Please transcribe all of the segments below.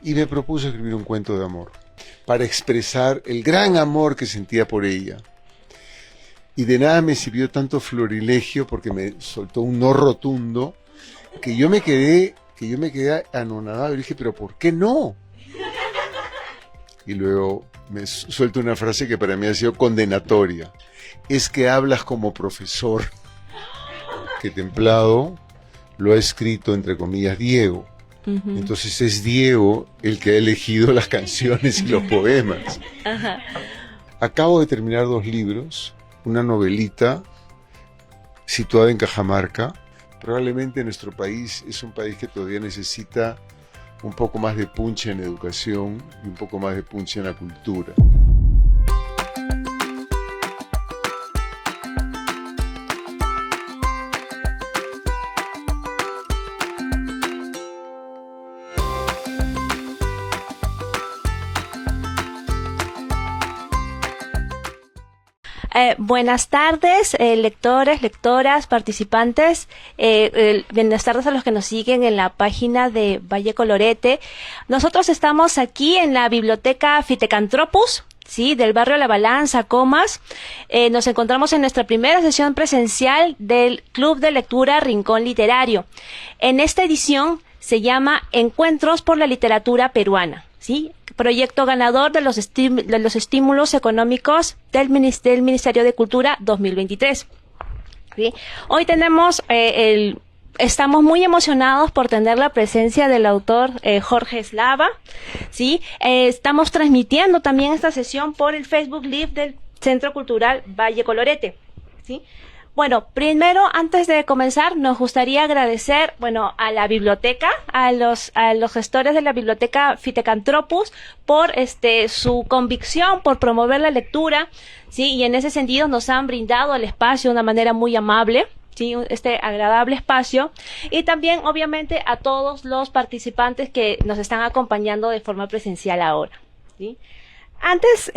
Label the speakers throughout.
Speaker 1: y me propuso escribir un cuento de amor para expresar el gran amor que sentía por ella. Y de nada me sirvió tanto florilegio porque me soltó un no rotundo que yo me quedé anonadado y dije, pero ¿por qué no? Y luego me suelto una frase que para mí ha sido condenatoria. Es que hablas como profesor. Que Templado lo ha escrito, entre comillas, Diego. Entonces es Diego el que ha elegido las canciones y los poemas. Acabo de terminar 2 libros, una novelita situada en Cajamarca. Probablemente nuestro país es un país que todavía necesita un poco más de punch en educación y un poco más de punch en la cultura.
Speaker 2: Buenas tardes, lectores, lectoras, participantes. Buenas tardes a los que nos siguen en la página de Valle Colorete. Nosotros estamos aquí en la biblioteca Fitecantropus, ¿sí?, del barrio La Balanza, Comas. Nos encontramos en nuestra primera sesión presencial del Club de Lectura Rincón Literario. En esta edición se llama Encuentros por la Literatura Peruana, ¿sí?, proyecto ganador de los estímulos económicos del Ministerio de Cultura 2023. ¿Sí? Hoy tenemos estamos muy emocionados por tener la presencia del autor Jorge Eslava, ¿sí? Estamos transmitiendo también esta sesión por el Facebook Live del Centro Cultural Valle Colorete, ¿sí? Bueno, primero, antes de comenzar, nos gustaría agradecer, a la biblioteca, a los gestores de la biblioteca Fitecantropus por su convicción por promover la lectura, sí, y en ese sentido nos han brindado el espacio de una manera muy amable, sí, este agradable espacio, y también, obviamente, a todos los participantes que nos están acompañando de forma presencial ahora, ¿sí? Antes,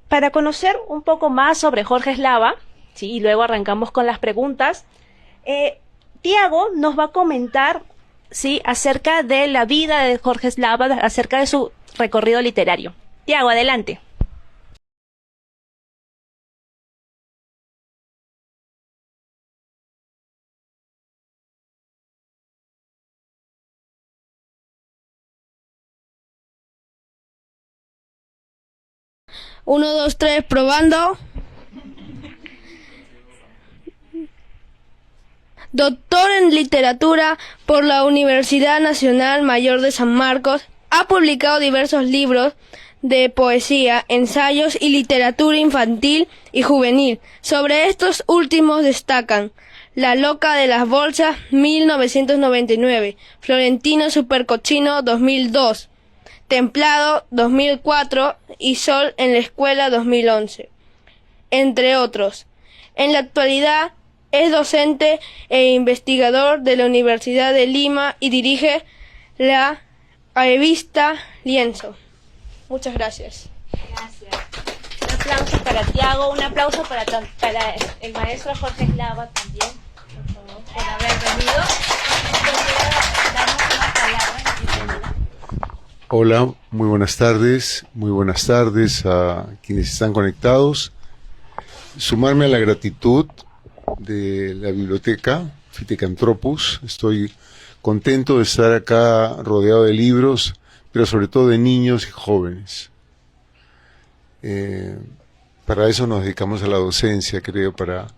Speaker 2: para conocer un poco más sobre Jorge Eslava, sí, y luego arrancamos con las preguntas. Tiago nos va a comentar, sí, acerca de la vida de Jorge Eslava, acerca de su recorrido literario. Tiago, adelante.
Speaker 3: Uno, dos, tres, probando. Doctor en Literatura por la Universidad Nacional Mayor de San Marcos, ha publicado diversos libros de poesía, ensayos y literatura infantil y juvenil. Sobre estos últimos destacan La loca de las bolsas, 1999, Florentino Supercochino, 2002, Templado, 2004 y Sol en la escuela, 2011, entre otros. En la actualidad es docente e investigador de la Universidad de Lima y dirige la revista Lienzo. Muchas gracias.
Speaker 2: Gracias. Un aplauso para Tiago, un aplauso para el maestro Jorge Eslava también, por favor, por haber venido. Damos una palabra.
Speaker 1: Hola, muy buenas tardes a quienes están conectados. Sumarme a la gratitud de la biblioteca Fitecantropus. Estoy contento de estar acá rodeado de libros, pero sobre todo de niños y jóvenes. Para eso nos dedicamos a la docencia, creo, para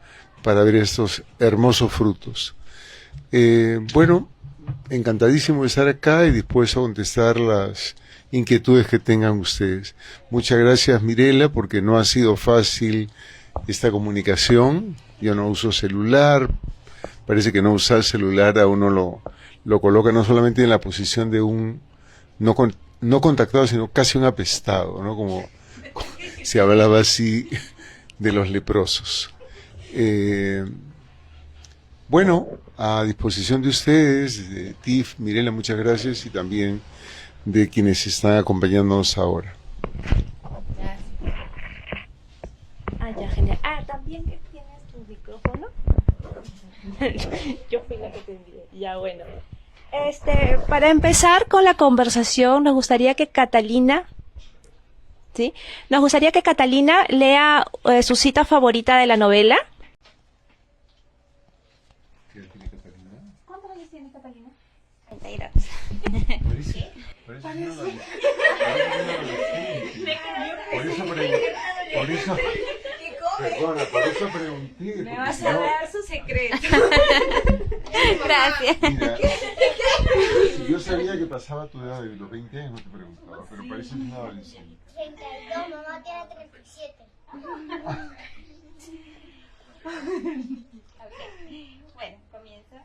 Speaker 1: ver estos hermosos frutos. Encantadísimo de estar acá y dispuesto a contestar las inquietudes que tengan ustedes. Muchas gracias, Mirela, porque no ha sido fácil esta comunicación. Yo no uso celular, parece que no usar celular a uno lo coloca no solamente en la posición de un no contactado, sino casi un apestado, ¿no? Como se hablaba así de los leprosos. A disposición de ustedes, de Tiff, Mirela, muchas gracias, y también de quienes están acompañándonos ahora.
Speaker 2: Gracias. Ya, genial. También que tienes tu micrófono. Yo fui la que te envié. Ya, bueno. Para empezar con la conversación, nos gustaría que Catalina, ¿sí? Nos gustaría que Catalina lea su cita favorita de la novela.
Speaker 1: ¿Qué tiene Catalina?
Speaker 2: ¿Cuántos años tiene Catalina?
Speaker 4: 32.
Speaker 1: Parece una adolescente. Por eso, perdona, por eso pregunté.
Speaker 2: Me vas a dar su secreto.
Speaker 4: Gracias.
Speaker 1: Mira, si yo sabía que pasaba tu edad de los 20 años, no te preguntaba, pero pareces una adolescente.
Speaker 5: 32, mamá tiene 37.
Speaker 4: Bueno, comienza.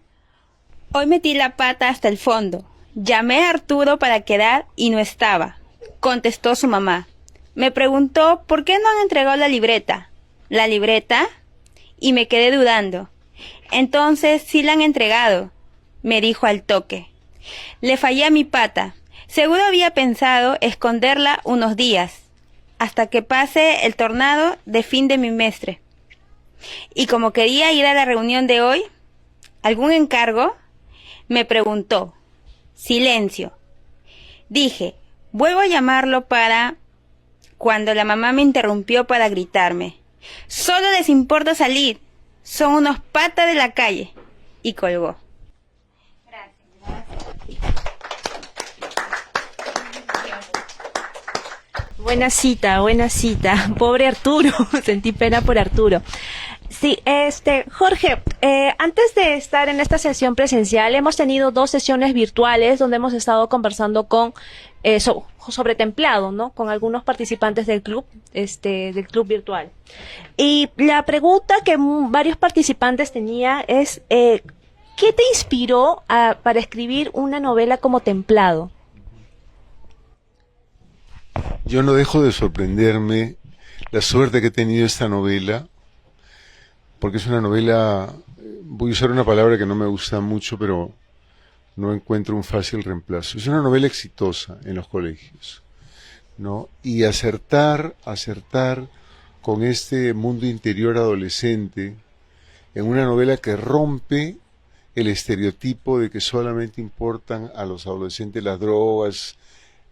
Speaker 4: Hoy metí la pata hasta el fondo. Llamé a Arturo para quedar y no estaba. Contestó su mamá. Me preguntó por qué no han entregado la libreta. ¿La libreta? Y me quedé dudando. Entonces sí la han entregado, me dijo al toque. Le fallé a mi pata. Seguro había pensado esconderla unos días, hasta que pase el tornado de fin de bimestre. Y como quería ir a la reunión de hoy, ¿algún encargo? Me preguntó. Silencio. Dije, vuelvo a llamarlo para... Cuando la mamá me interrumpió para gritarme. Solo les importa salir. Son unos patas de la calle. Y colgó.
Speaker 2: Buena cita, buena cita. Pobre Arturo, sentí pena por Arturo. Sí, Jorge, antes de estar en esta sesión presencial, hemos tenido 2 sesiones virtuales donde hemos estado conversando sobre templado, ¿no? Con algunos participantes del club virtual. Y la pregunta que varios participantes tenían es, ¿qué te inspiró para escribir una novela como Templado?
Speaker 1: Yo no dejo de sorprenderme la suerte que he tenido esta novela, porque es una novela, voy a usar una palabra que no me gusta mucho, pero no encuentro un fácil reemplazo. Es una novela exitosa en los colegios, ¿no? Y acertar con este mundo interior adolescente en una novela que rompe el estereotipo de que solamente importan a los adolescentes las drogas,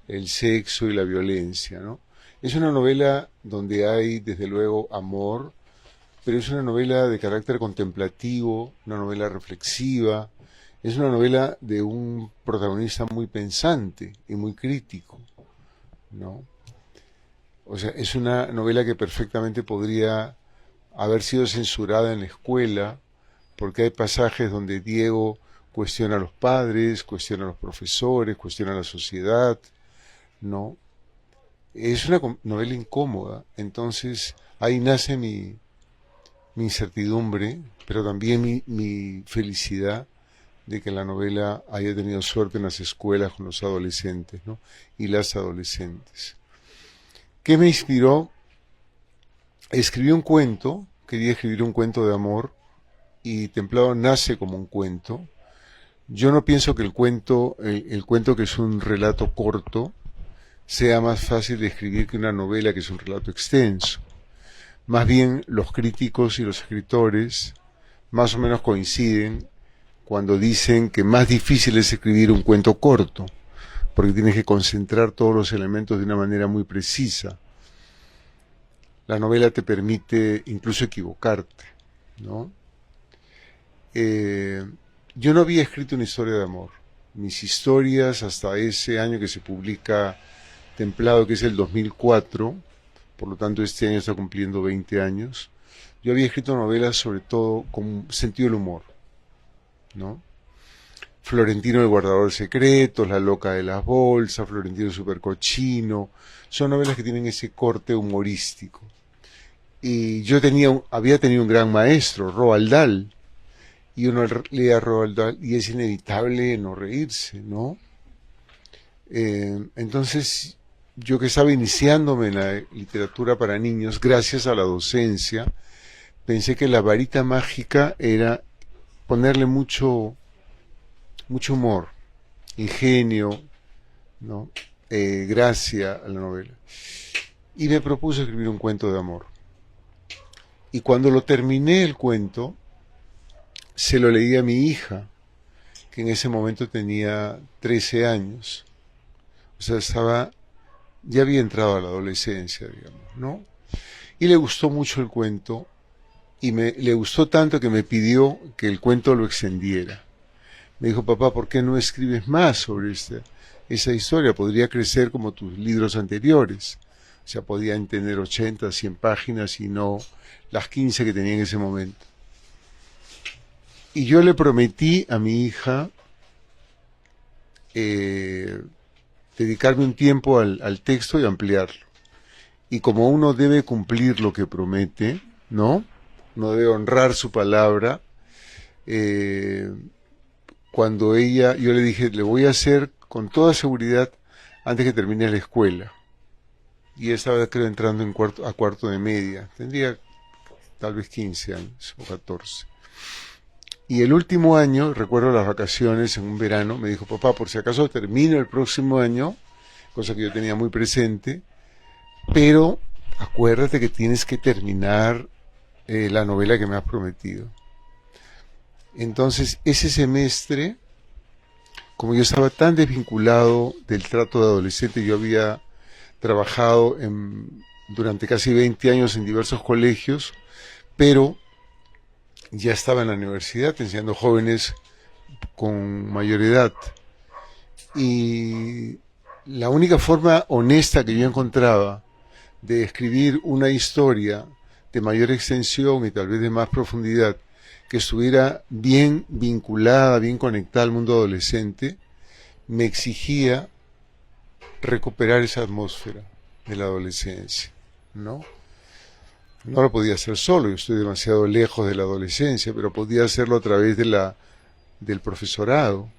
Speaker 1: el sexo y la violencia, ¿no? Es una novela donde hay, desde luego, amor, pero es una novela de carácter contemplativo, una novela reflexiva, es una novela de un protagonista muy pensante y muy crítico, ¿no? O sea, es una novela que perfectamente podría haber sido censurada en la escuela, porque hay pasajes donde Diego cuestiona a los padres, cuestiona a los profesores, cuestiona a la sociedad, ¿no? Es una novela incómoda, entonces ahí nace mi incertidumbre, pero también mi felicidad de que la novela haya tenido suerte en las escuelas con los adolescentes, ¿no? Y las adolescentes. ¿Qué me inspiró? Escribí un cuento, quería escribir un cuento de amor, y Templado nace como un cuento. Yo no pienso que el cuento que es un relato corto, sea más fácil de escribir que una novela que es un relato extenso. Más bien los críticos y los escritores más o menos coinciden cuando dicen que más difícil es escribir un cuento corto, porque tienes que concentrar todos los elementos de una manera muy precisa. La novela te permite incluso equivocarte, ¿no? Yo no había escrito una historia de amor. Mis historias hasta ese año que se publica Templado, que es el 2004, por lo tanto este año está cumpliendo 20 años, yo había escrito novelas sobre todo con sentido del humor, ¿no? Florentino el guardador de secretos, La loca de las bolsas, Florentino el supercochino, son novelas que tienen ese corte humorístico. Y yo había tenido un gran maestro, Roald Dahl, y uno lee a Roald Dahl y es inevitable no reírse, ¿no? Entonces, yo que estaba iniciándome en la literatura para niños, gracias a la docencia, pensé que la varita mágica era ponerle mucho humor, ingenio, ¿no? Gracia a la novela. Y me propuse escribir un cuento de amor. Y cuando lo terminé el cuento, se lo leí a mi hija, que en ese momento tenía 13 años. O sea, ya había entrado a la adolescencia, digamos, ¿no? Y le gustó mucho el cuento, y le gustó tanto que me pidió que el cuento lo extendiera. Me dijo: papá, ¿por qué no escribes más sobre esa historia? Podría crecer como tus libros anteriores. O sea, podían tener 80, 100 páginas y no las 15 que tenía en ese momento. Y yo le prometí a mi hija dedicarme un tiempo al texto y ampliarlo. Y como uno debe cumplir lo que promete, ¿no? Uno debe honrar su palabra. Cuando yo le dije: le voy a hacer con toda seguridad antes que termine la escuela. Y ella estaba, creo, entrando a cuarto de media. Tendría tal vez 15 años o 14. Y el último año, recuerdo las vacaciones en un verano, me dijo: papá, por si acaso termino el próximo año, cosa que yo tenía muy presente, pero acuérdate que tienes que terminar la novela que me has prometido. Entonces, ese semestre, como yo estaba tan desvinculado del trato de adolescente, yo había trabajado durante casi 20 años en diversos colegios, pero ya estaba en la universidad enseñando jóvenes con mayor edad. Y la única forma honesta que yo encontraba de escribir una historia de mayor extensión y tal vez de más profundidad, que estuviera bien vinculada, bien conectada al mundo adolescente, me exigía recuperar esa atmósfera de la adolescencia, ¿no? No lo podía hacer solo, yo estoy demasiado lejos de la adolescencia, pero podía hacerlo a través del profesorado.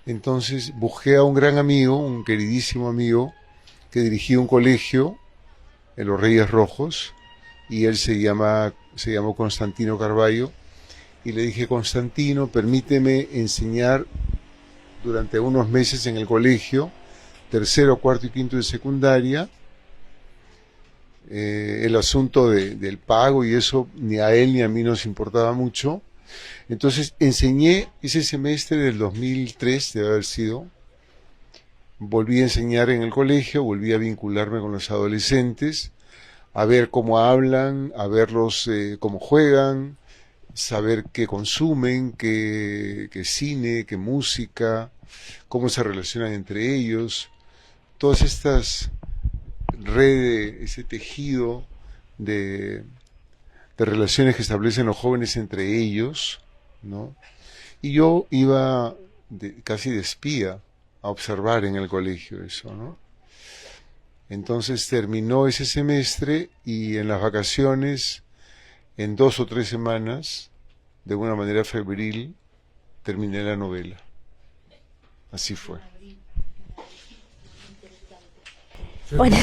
Speaker 1: Entonces busqué a un gran amigo, un queridísimo amigo, que dirigía un colegio en los Reyes Rojos, y él se llamó Constantino Carballo, y le dije: Constantino, permíteme enseñar durante unos meses en el colegio, tercero, cuarto y quinto de secundaria. El asunto del pago y eso ni a él ni a mí nos importaba mucho. Entonces enseñé ese semestre del 2003, debe haber sido. Volví a enseñar en el colegio, volví a vincularme con los adolescentes, a ver cómo hablan, a verlos cómo juegan, saber qué consumen, qué cine, qué música, cómo se relacionan entre ellos. Todas estas redes, ese tejido de relaciones que establecen los jóvenes entre ellos, ¿no? Y yo iba casi de espía a observar en el colegio eso, ¿no? Entonces terminó ese semestre y en las vacaciones, en 2 o 3 semanas, de una manera febril, terminé la novela. Así fue.
Speaker 2: Bueno,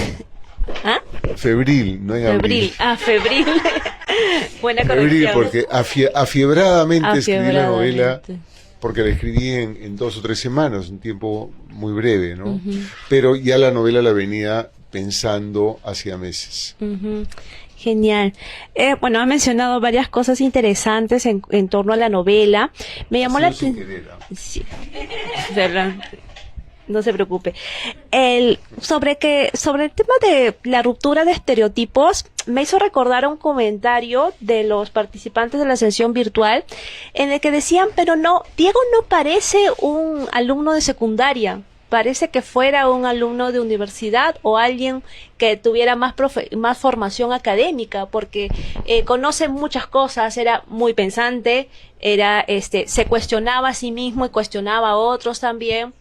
Speaker 2: ¿ah?
Speaker 1: Febril, no en abril.
Speaker 2: Febril. Buena
Speaker 1: Febril,
Speaker 2: corrección.
Speaker 1: porque afiebradamente escribí la novela,
Speaker 2: Afiebradamente.
Speaker 1: porque la escribí en 2 o 3 semanas, un tiempo muy breve, ¿no? Pero ya la novela la venía pensando hacía meses.
Speaker 2: Genial. Bueno, ha mencionado varias cosas interesantes en torno a la novela. Me llamó la
Speaker 1: Sin
Speaker 2: atención.
Speaker 1: querer, ¿ah?
Speaker 2: Sí, verdad. No se preocupe. Sobre el tema de la ruptura de estereotipos, me hizo recordar un comentario de los participantes de la sesión virtual en el que decían: pero no, Diego no parece un alumno de secundaria, parece que fuera un alumno de universidad o alguien que tuviera más formación académica, porque conoce muchas cosas, era muy pensante, se cuestionaba a sí mismo y cuestionaba a otros también.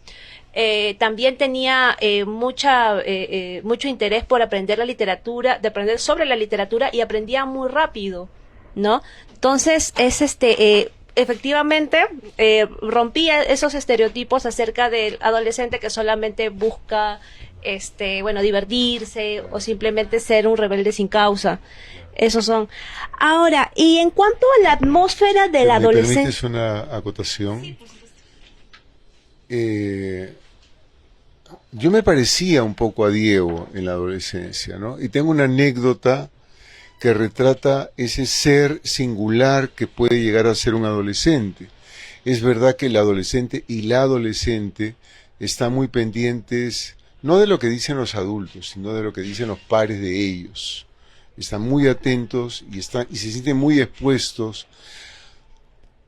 Speaker 2: También tenía mucho interés por aprender la literatura, de aprender sobre la literatura, y aprendía muy rápido, ¿no? Entonces efectivamente rompía esos estereotipos acerca del adolescente que solamente busca divertirse o simplemente ser un rebelde sin causa. Esos son. Ahora, y en cuanto a la atmósfera de la
Speaker 1: ¿Me
Speaker 2: adolescencia,
Speaker 1: permites una acotación?
Speaker 2: Sí, por supuesto.
Speaker 1: Yo me parecía un poco a Diego en la adolescencia, ¿no? Y tengo una anécdota que retrata ese ser singular que puede llegar a ser un adolescente. Es verdad que el adolescente y la adolescente están muy pendientes, no de lo que dicen los adultos, sino de lo que dicen los pares de ellos. Están muy atentos y se sienten muy expuestos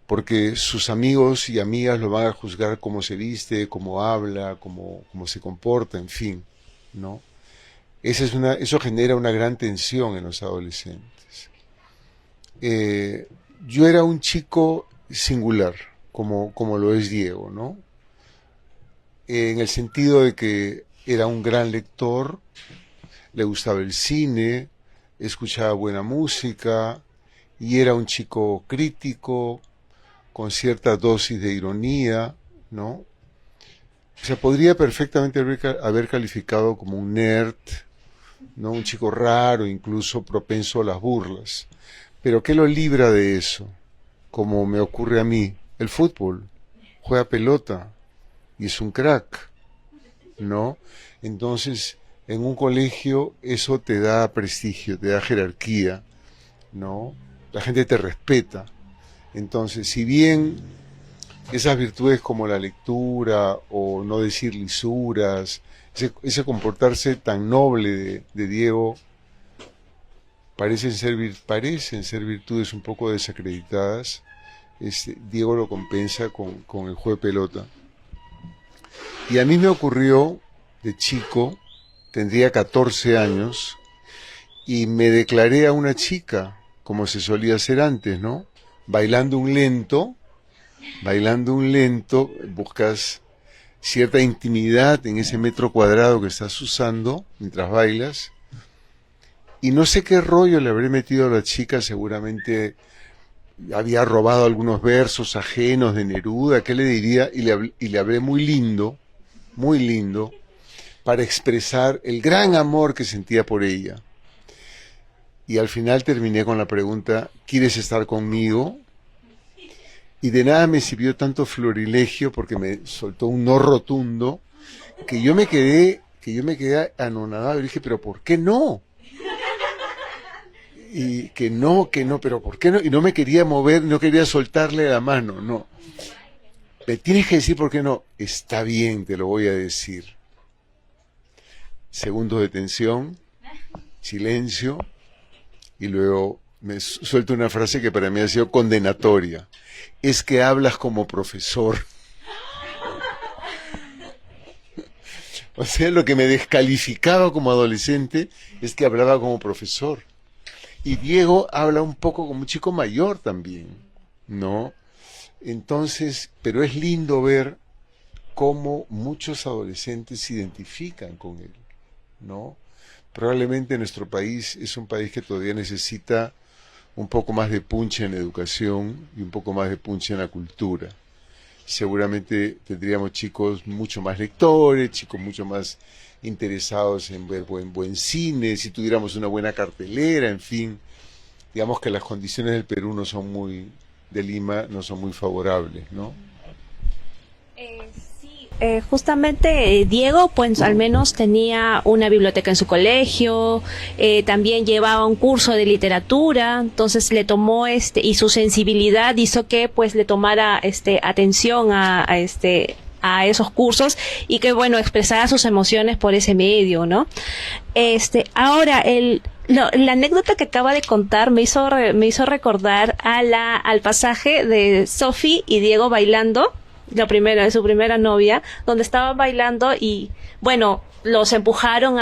Speaker 1: porque sus amigos y amigas lo van a juzgar cómo se viste, cómo habla, cómo se comporta, en fin, ¿no? Eso genera una gran tensión en los adolescentes. Yo era un chico singular, como lo es Diego, ¿no? En el sentido de que era un gran lector, le gustaba el cine, escuchaba buena música y era un chico crítico, con cierta dosis de ironía, ¿no? O sea, podría perfectamente haber calificado como un nerd, ¿no? Un chico raro, incluso propenso a las burlas. Pero ¿qué lo libra de eso? Como me ocurre a mí, el fútbol. Juega pelota y es un crack, ¿no? Entonces, en un colegio eso te da prestigio, te da jerarquía, ¿no? La gente te respeta. Entonces, si bien esas virtudes como la lectura o no decir lisuras, ese comportarse tan noble de Diego, parecen ser virtudes un poco desacreditadas, Diego lo compensa con el juego de pelota. Y a mí me ocurrió de chico, tendría 14 años, y me declaré a una chica, como se solía hacer antes, ¿no? Bailando un lento, buscas cierta intimidad en ese metro cuadrado que estás usando mientras bailas, y no sé qué rollo le habré metido a la chica, seguramente había robado algunos versos ajenos de Neruda, ¿qué le diría? Y le hablé muy lindo, para expresar el gran amor que sentía por ella. Y al final terminé con la pregunta, ¿quieres estar conmigo? Y de nada me sirvió tanto florilegio porque me soltó un no rotundo que yo me quedé anonadado y dije, pero ¿por qué no? Y que no, pero ¿por qué no? Y no me quería mover, no quería soltarle la mano, no. Me tienes que decir por qué no. Está bien, te lo voy a decir. Segundos de tensión, silencio, y luego me suelto una frase que para mí ha sido condenatoria. Es que hablas como profesor. O sea, lo que me descalificaba como adolescente es que hablaba como profesor. Y Diego habla un poco como un chico mayor también, ¿no? Entonces, pero es lindo ver cómo muchos adolescentes se identifican con él, ¿no? Probablemente nuestro país es un país que todavía necesita un poco más de punch en educación y un poco más de punch en la cultura. Seguramente tendríamos chicos mucho más lectores, chicos mucho más interesados en ver buen cine, si tuviéramos una buena cartelera, en fin. Digamos que las condiciones del Perú de Lima no son muy favorables, ¿no?
Speaker 2: Sí, justamente Diego, pues al menos tenía una biblioteca en su colegio, también llevaba un curso de literatura, entonces le tomó y su sensibilidad hizo que pues le tomara atención a esos cursos y que bueno, expresara sus emociones por ese medio, ¿no? Ahora la anécdota que acaba de contar me hizo recordar al pasaje de Sophie y Diego bailando, de su primera novia, donde estaban bailando y bueno, los empujaron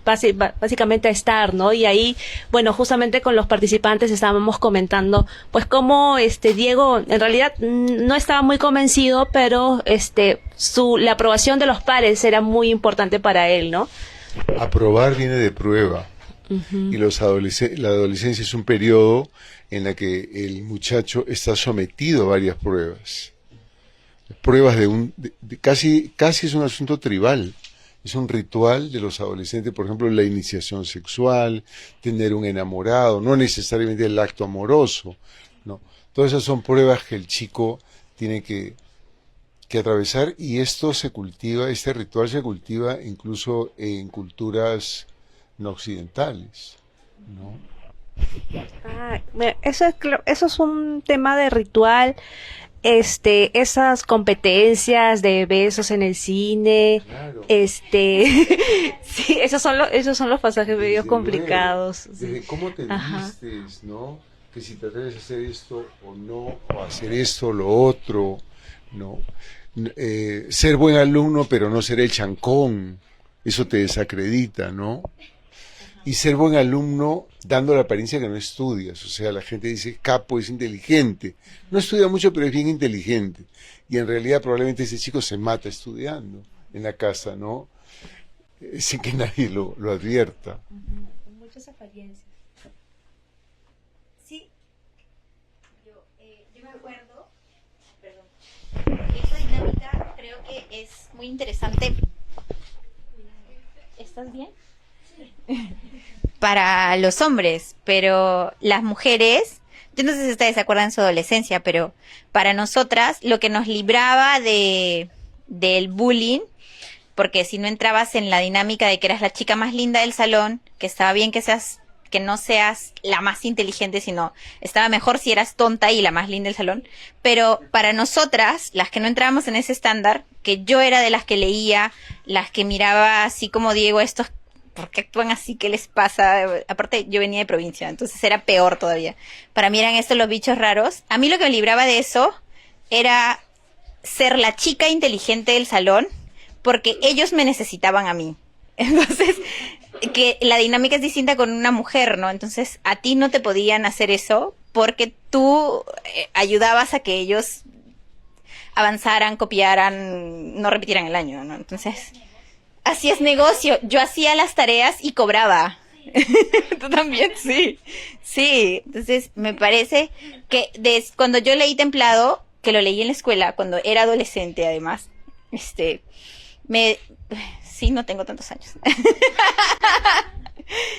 Speaker 2: básicamente a estar, ¿no? Y ahí, bueno, justamente con los participantes estábamos comentando, pues cómo Diego en realidad no estaba muy convencido, pero la aprobación de los pares era muy importante para él, ¿no?
Speaker 1: Aprobar viene de prueba. Uh-huh. Y la adolescencia es un periodo en la que el muchacho está sometido a varias pruebas. Pruebas casi es un asunto tribal. Es un ritual de los adolescentes, por ejemplo, la iniciación sexual, tener un enamorado, no necesariamente el acto amoroso, ¿no? Todas esas son pruebas que el chico tiene que atravesar, y este ritual se cultiva incluso en culturas no occidentales, ¿no?
Speaker 2: Eso es un tema de ritual. esas competencias de besos en el cine,
Speaker 1: Claro.
Speaker 2: sí, esos son los pasajes medio
Speaker 1: Desde
Speaker 2: complicados.
Speaker 1: luego, desde cómo te
Speaker 2: Ajá.
Speaker 1: vistes, ¿no? Que si te atreves a hacer esto o no, o a hacer esto o lo otro, ¿no? Ser buen alumno pero no ser el chancón, eso te desacredita, ¿no? Y ser buen alumno dando la apariencia que no estudias, o sea, la gente dice, Capo es inteligente, no estudia mucho pero es bien inteligente, y en realidad probablemente ese chico se mata estudiando en la casa, ¿no? Sin que nadie lo advierta.
Speaker 2: Muchas apariencias.
Speaker 6: Sí, yo me acuerdo, perdón, esa dinámica creo que es muy interesante. ¿Estás bien? Para los hombres, pero las mujeres, yo no sé si ustedes se acuerdan de su adolescencia, pero para nosotras lo que nos libraba del bullying, porque si no entrabas en la dinámica de que eras la chica más linda del salón, que estaba bien que no seas la más inteligente, sino estaba mejor si eras tonta y la más linda del salón, pero para nosotras, las que no entrábamos en ese estándar, que yo era de las que leía, las que miraba así como Diego, estos, ¿por qué actúan así? ¿Qué les pasa? Aparte, yo venía de provincia, entonces era peor todavía. Para mí eran estos los bichos raros. A mí lo que me libraba de eso era ser la chica inteligente del salón, porque ellos me necesitaban a mí. Entonces, que la dinámica es distinta con una mujer, ¿no? Entonces, a ti no te podían hacer eso porque tú ayudabas a que ellos avanzaran, copiaran, no repitieran el año, ¿no? Entonces, así es negocio. Yo hacía las tareas y cobraba. Tú también, sí. Sí, entonces me parece que cuando yo leí Templado, que lo leí en la escuela, cuando era adolescente además, sí, no tengo tantos años.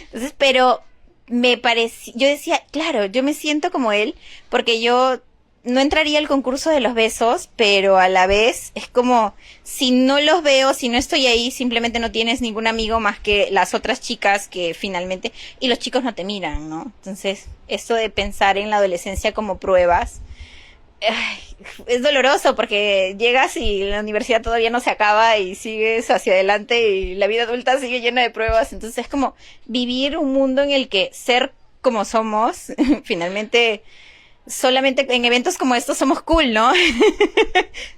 Speaker 6: Entonces, pero me pareció, yo decía, claro, yo me siento como él, porque yo no entraría al concurso de los besos, pero a la vez es como, si no los veo, si no estoy ahí, simplemente no tienes ningún amigo más que las otras chicas que finalmente, y los chicos no te miran, ¿no? Entonces, esto de pensar en la adolescencia como pruebas, es doloroso porque llegas y la universidad todavía no se acaba y sigues hacia adelante y la vida adulta sigue llena de pruebas. Entonces es como vivir un mundo en el que ser como somos, finalmente solamente en eventos como estos somos cool, ¿no?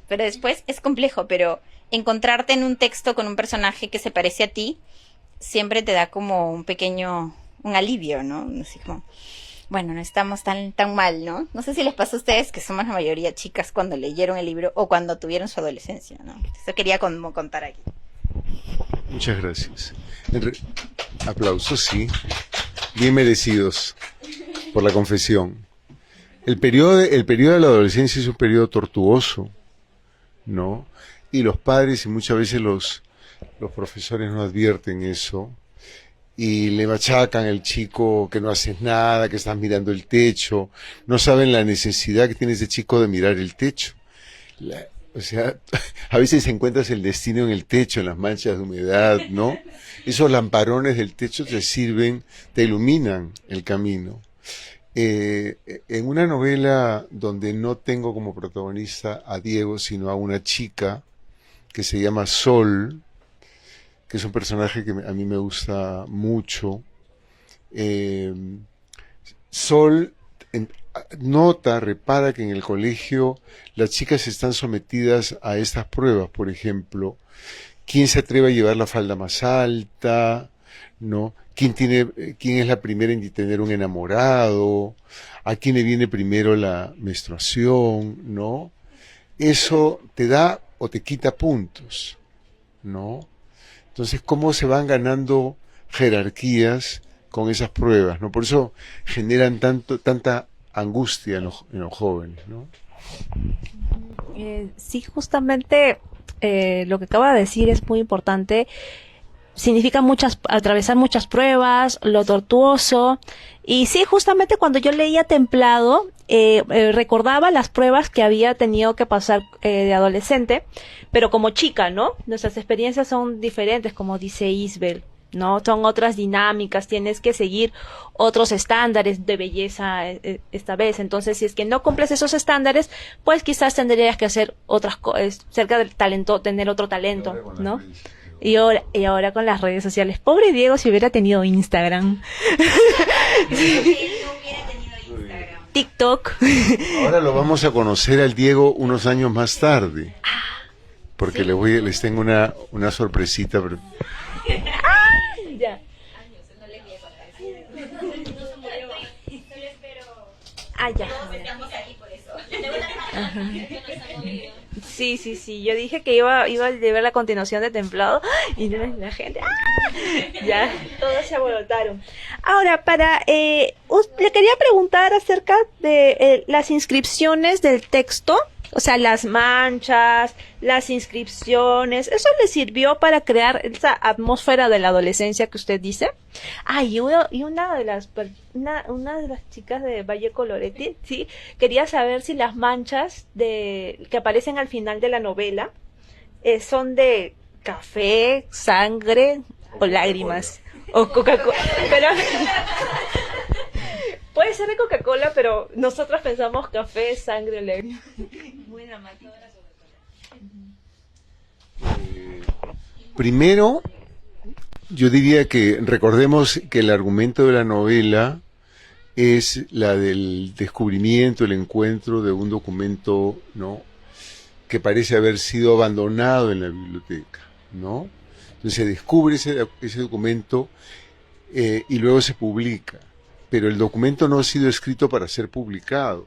Speaker 6: Pero después es complejo, pero encontrarte en un texto con un personaje que se parece a ti siempre te da como un alivio, ¿no? Así como, bueno, no estamos tan mal, ¿no? No sé si les pasa a ustedes que somos la mayoría chicas cuando leyeron el libro o cuando tuvieron su adolescencia, ¿no? Eso quería contar aquí.
Speaker 1: Muchas gracias. Aplausos, sí. Bien merecidos por la confesión. El periodo de la adolescencia es un periodo tortuoso, ¿no? Y los padres y muchas veces los profesores no advierten eso. Y le machacan al chico que no haces nada, que estás mirando el techo, no saben la necesidad que tiene ese chico de mirar el techo. O sea, a veces encuentras el destino en el techo, en las manchas de humedad, ¿no? Esos lamparones del techo te sirven, te iluminan el camino. En una novela donde no tengo como protagonista a Diego, sino a una chica que se llama Sol, que es un personaje que a mí me gusta mucho. Sol repara que en el colegio las chicas están sometidas a estas pruebas, por ejemplo, ¿quién se atreve a llevar la falda más alta? ¿No? ¿Quién es la primera en tener un enamorado? ¿A quién le viene primero la menstruación? ¿No? Eso te da o te quita puntos, ¿no? Entonces, ¿cómo se van ganando jerarquías con esas pruebas, ¿no? Por eso generan tanta angustia en los jóvenes, ¿no?
Speaker 2: Sí, justamente lo que acaba de decir es muy importante. Significa atravesar muchas pruebas, lo tortuoso. Y sí, justamente cuando yo leía Templado, recordaba las pruebas que había tenido que pasar de adolescente, pero como chica, ¿no? Nuestras experiencias son diferentes, como dice Isbel. ¿no? Son otras dinámicas, tienes que seguir otros estándares de belleza esta vez. Entonces, si es que no cumples esos estándares, pues quizás tendrías que hacer otras cosas, cerca del talento, tener otro talento, ¿no? Y ahora con las redes sociales. Pobre Diego si hubiera tenido Instagram. TikTok.
Speaker 1: Ahora lo vamos a conocer al Diego unos años más tarde. Porque les tengo una sorpresita.
Speaker 2: Ya. Ya. Ajá. Sí. Yo dije que iba a ver la continuación de Templado y la gente. Ya, todos se alborotaron. Ahora, le quería preguntar acerca de las inscripciones del texto. O sea, las manchas, las inscripciones, ¿eso le sirvió para crear esa atmósfera de la adolescencia que usted dice? Y una de las chicas de Valle Colorete, sí, quería saber si las manchas que aparecen al final de la novela son de café, sangre o lágrimas o Coca-Cola. Pero puede ser de Coca-Cola, pero nosotros pensamos café, sangre o lágrimas. Muy dramático.
Speaker 1: Primero, yo diría que recordemos que el argumento de la novela es la del descubrimiento, el encuentro de un documento, ¿no?, que parece haber sido abandonado en la biblioteca, ¿no? Entonces se descubre ese documento y luego se publica. Pero el documento no ha sido escrito para ser publicado.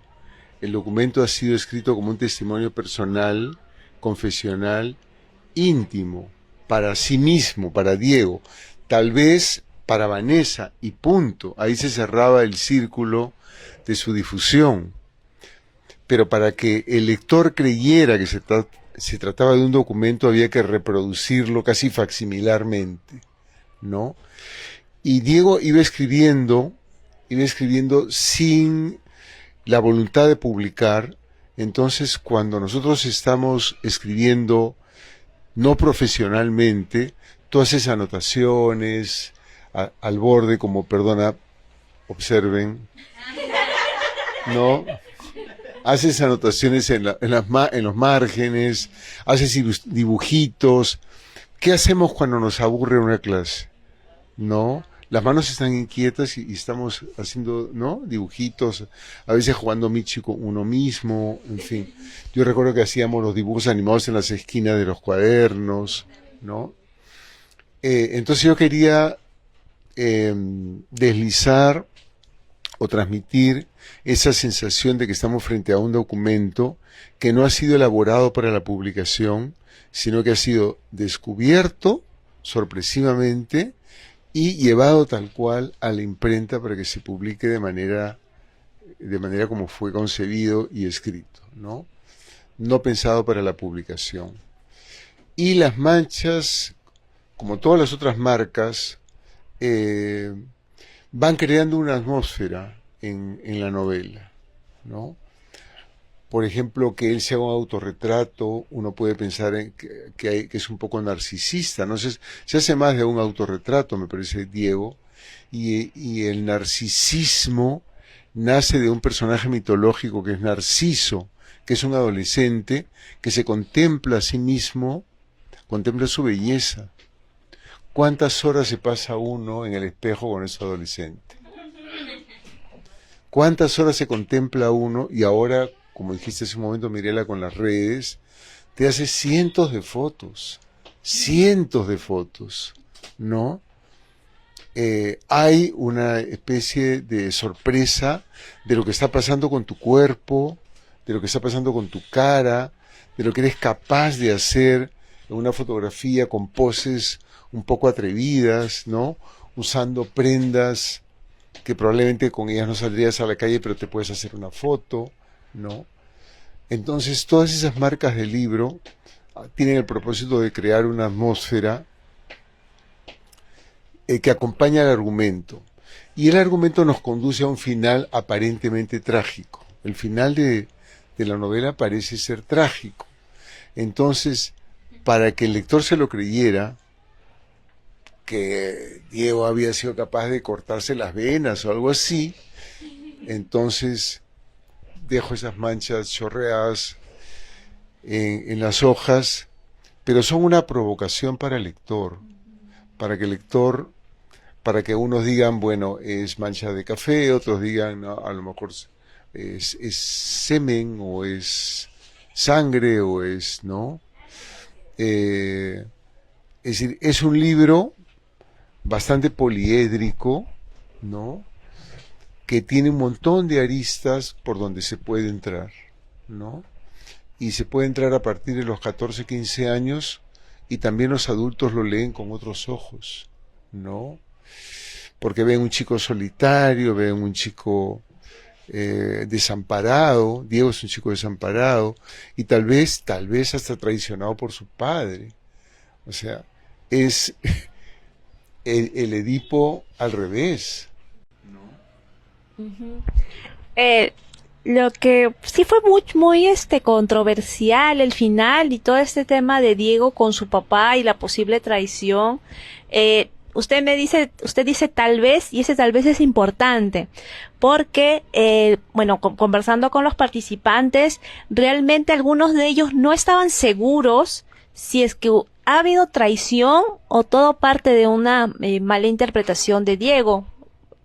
Speaker 1: El documento ha sido escrito como un testimonio personal, confesional, íntimo, para sí mismo, para Diego, tal vez para Vanessa, y punto. Ahí se cerraba el círculo de su difusión. Pero para que el lector creyera que se trataba de un documento, había que reproducirlo casi facsimilarmente, ¿no? Y Diego iba escribiendo sin la voluntad de publicar. Entonces, cuando nosotros estamos escribiendo no profesionalmente, tú haces anotaciones al borde, como, observen, ¿no? Haces anotaciones en los márgenes, haces dibujitos. ¿Qué hacemos cuando nos aburre una clase? ¿No? Las manos están inquietas y estamos haciendo, ¿no?, dibujitos, a veces jugando Michi con uno mismo, en fin. Yo recuerdo que hacíamos los dibujos animados en las esquinas de los cuadernos, ¿no? Entonces yo quería deslizar o transmitir esa sensación de que estamos frente a un documento que no ha sido elaborado para la publicación, sino que ha sido descubierto sorpresivamente y llevado tal cual a la imprenta para que se publique de manera como fue concebido y escrito, ¿no? No pensado para la publicación. Y las manchas, como todas las otras marcas, van creando una atmósfera en la novela, ¿no? Por ejemplo, que él se haga un autorretrato, uno puede pensar en que es un poco narcisista, ¿no? Se hace más de un autorretrato, me parece, Diego, y el narcisismo nace de un personaje mitológico que es Narciso, que es un adolescente que se contempla a sí mismo, contempla su belleza. ¿Cuántas horas se pasa uno en el espejo con ese adolescente? ¿Cuántas horas se contempla uno? Y ahora, como dijiste hace un momento, Mirela, con las redes, te hace cientos de fotos, ¿no? Hay una especie de sorpresa de lo que está pasando con tu cuerpo, de lo que está pasando con tu cara, de lo que eres capaz de hacer en una fotografía con poses un poco atrevidas, ¿no? Usando prendas que probablemente con ellas no saldrías a la calle, pero te puedes hacer una foto, ¿no? Entonces, todas esas marcas del libro tienen el propósito de crear una atmósfera que acompaña al argumento. Y el argumento nos conduce a un final aparentemente trágico. El final de la novela parece ser trágico. Entonces, para que el lector se lo creyera, que Diego había sido capaz de cortarse las venas o algo así. Entonces dejo esas manchas chorreadas en las hojas, pero son una provocación para el lector, para que el lector, para que unos digan, bueno, es mancha de café, otros digan, no, a lo mejor es semen, o es sangre, o es, ¿no? Es decir, es un libro bastante poliédrico, ¿no? Que tiene un montón de aristas por donde se puede entrar, ¿no? Y se puede entrar a partir de los 14, 15 años, y también los adultos lo leen con otros ojos, ¿no? Porque ven un chico solitario, ven un chico desamparado. Diego es un chico desamparado, y tal vez hasta traicionado por su padre. O sea, es el Edipo al revés.
Speaker 2: Lo que sí fue muy controversial el final y todo este tema de Diego con su papá y la posible traición. Usted dice tal vez, y ese tal vez es importante, porque, conversando con los participantes, realmente algunos de ellos no estaban seguros si es que ha habido traición o todo parte de una mala interpretación de Diego,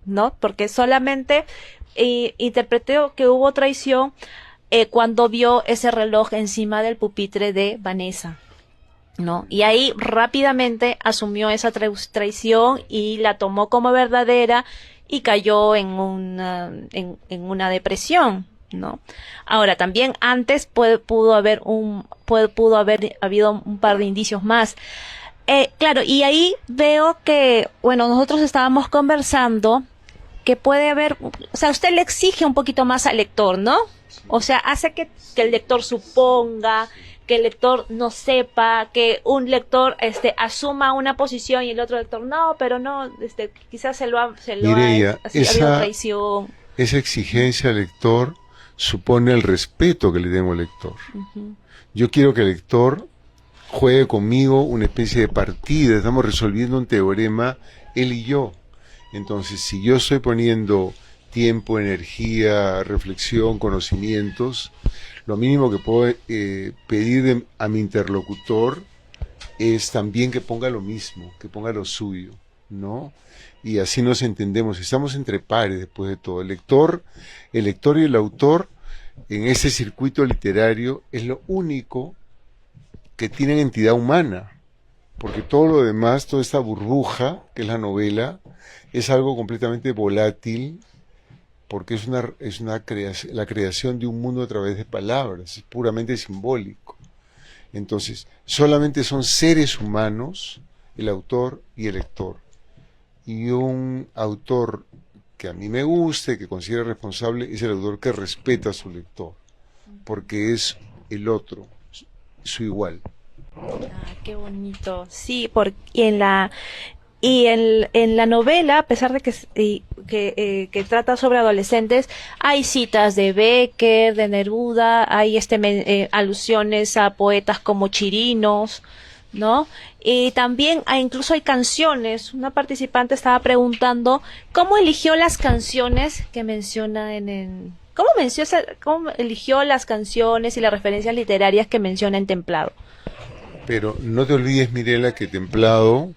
Speaker 2: ¿no? Porque solamente interpretó que hubo traición cuando vio ese reloj encima del pupitre de Vanessa, ¿no? Y ahí rápidamente asumió esa traición y la tomó como verdadera y cayó en una depresión, ¿no? Ahora, también antes pudo haber habido un par de indicios más. Claro, y ahí veo que, nosotros estábamos conversando que puede haber, o sea, usted le exige un poquito más al lector, ¿no? O sea, hace que el lector suponga, que el lector no sepa, que un lector asuma una posición y el otro lector no, pero no, quizás se lo ha
Speaker 1: Mireia,
Speaker 2: ha habido traición.
Speaker 1: Esa exigencia al lector supone el respeto que le tengo al lector.
Speaker 2: Uh-huh.
Speaker 1: Yo quiero que el lector juegue conmigo una especie de partida, estamos resolviendo un teorema, él y yo. Entonces, si yo estoy poniendo tiempo, energía, reflexión, conocimientos, lo mínimo que puedo pedir a mi interlocutor es también que ponga lo mismo, que ponga lo suyo, ¿no? Y así nos entendemos, estamos entre pares después de todo. El lector y el autor en ese circuito literario es lo único que tienen entidad humana, porque todo lo demás, toda esta burbuja que es la novela, es algo completamente volátil, porque es la creación de un mundo a través de palabras, es puramente simbólico. Entonces, solamente son seres humanos, el autor y el lector. Y un autor que a mí me guste, que considero responsable, es el autor que respeta a su lector, porque es el otro, su igual.
Speaker 2: Ah, qué bonito. Sí, en la novela, a pesar de que trata sobre adolescentes, hay citas de Becker, de Neruda, hay alusiones a poetas como Chirinos, ¿no? Y también incluso hay canciones. Una participante estaba preguntando cómo eligió las canciones que menciona cómo eligió las canciones y las referencias literarias que menciona en Templado.
Speaker 1: Pero no te olvides, Mirela, que Templado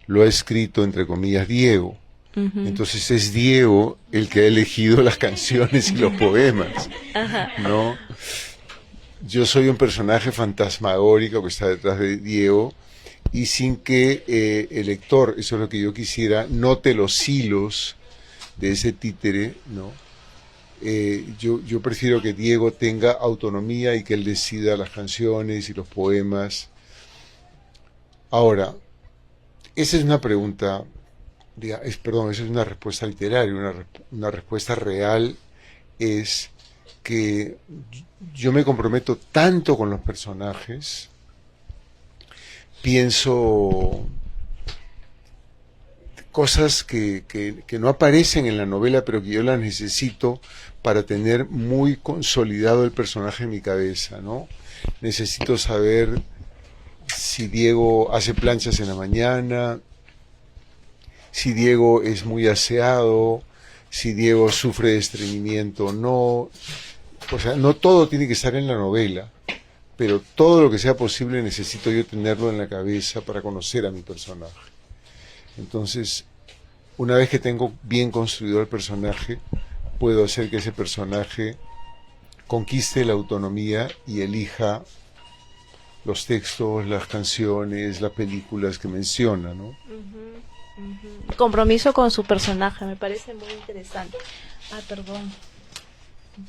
Speaker 1: lo ha escrito, entre comillas, Diego. Uh-huh. Entonces es Diego el que ha elegido las canciones y los poemas, ¿no? Yo soy un personaje fantasmagórico que está detrás de Diego, y sin que el lector, eso es lo que yo quisiera, note los hilos de ese títere, ¿no? Yo prefiero que Diego tenga autonomía y que él decida las canciones y los poemas. Ahora, esa es una pregunta, esa es una respuesta literaria, una respuesta real es que yo me comprometo tanto con los personajes, pienso cosas que no aparecen en la novela, pero que yo las necesito para tener muy consolidado el personaje en mi cabeza, ¿no? Necesito saber si Diego hace planchas en la mañana, si Diego es muy aseado, si Diego sufre de estreñimiento o no. O sea, no todo tiene que estar en la novela, pero todo lo que sea posible necesito yo tenerlo en la cabeza para conocer a mi personaje. Entonces, una vez que tengo bien construido el personaje, puedo hacer que ese personaje conquiste la autonomía y elija los textos, las canciones, las películas que menciona, ¿no?
Speaker 2: Compromiso con su personaje, me parece muy interesante. Ah, perdón.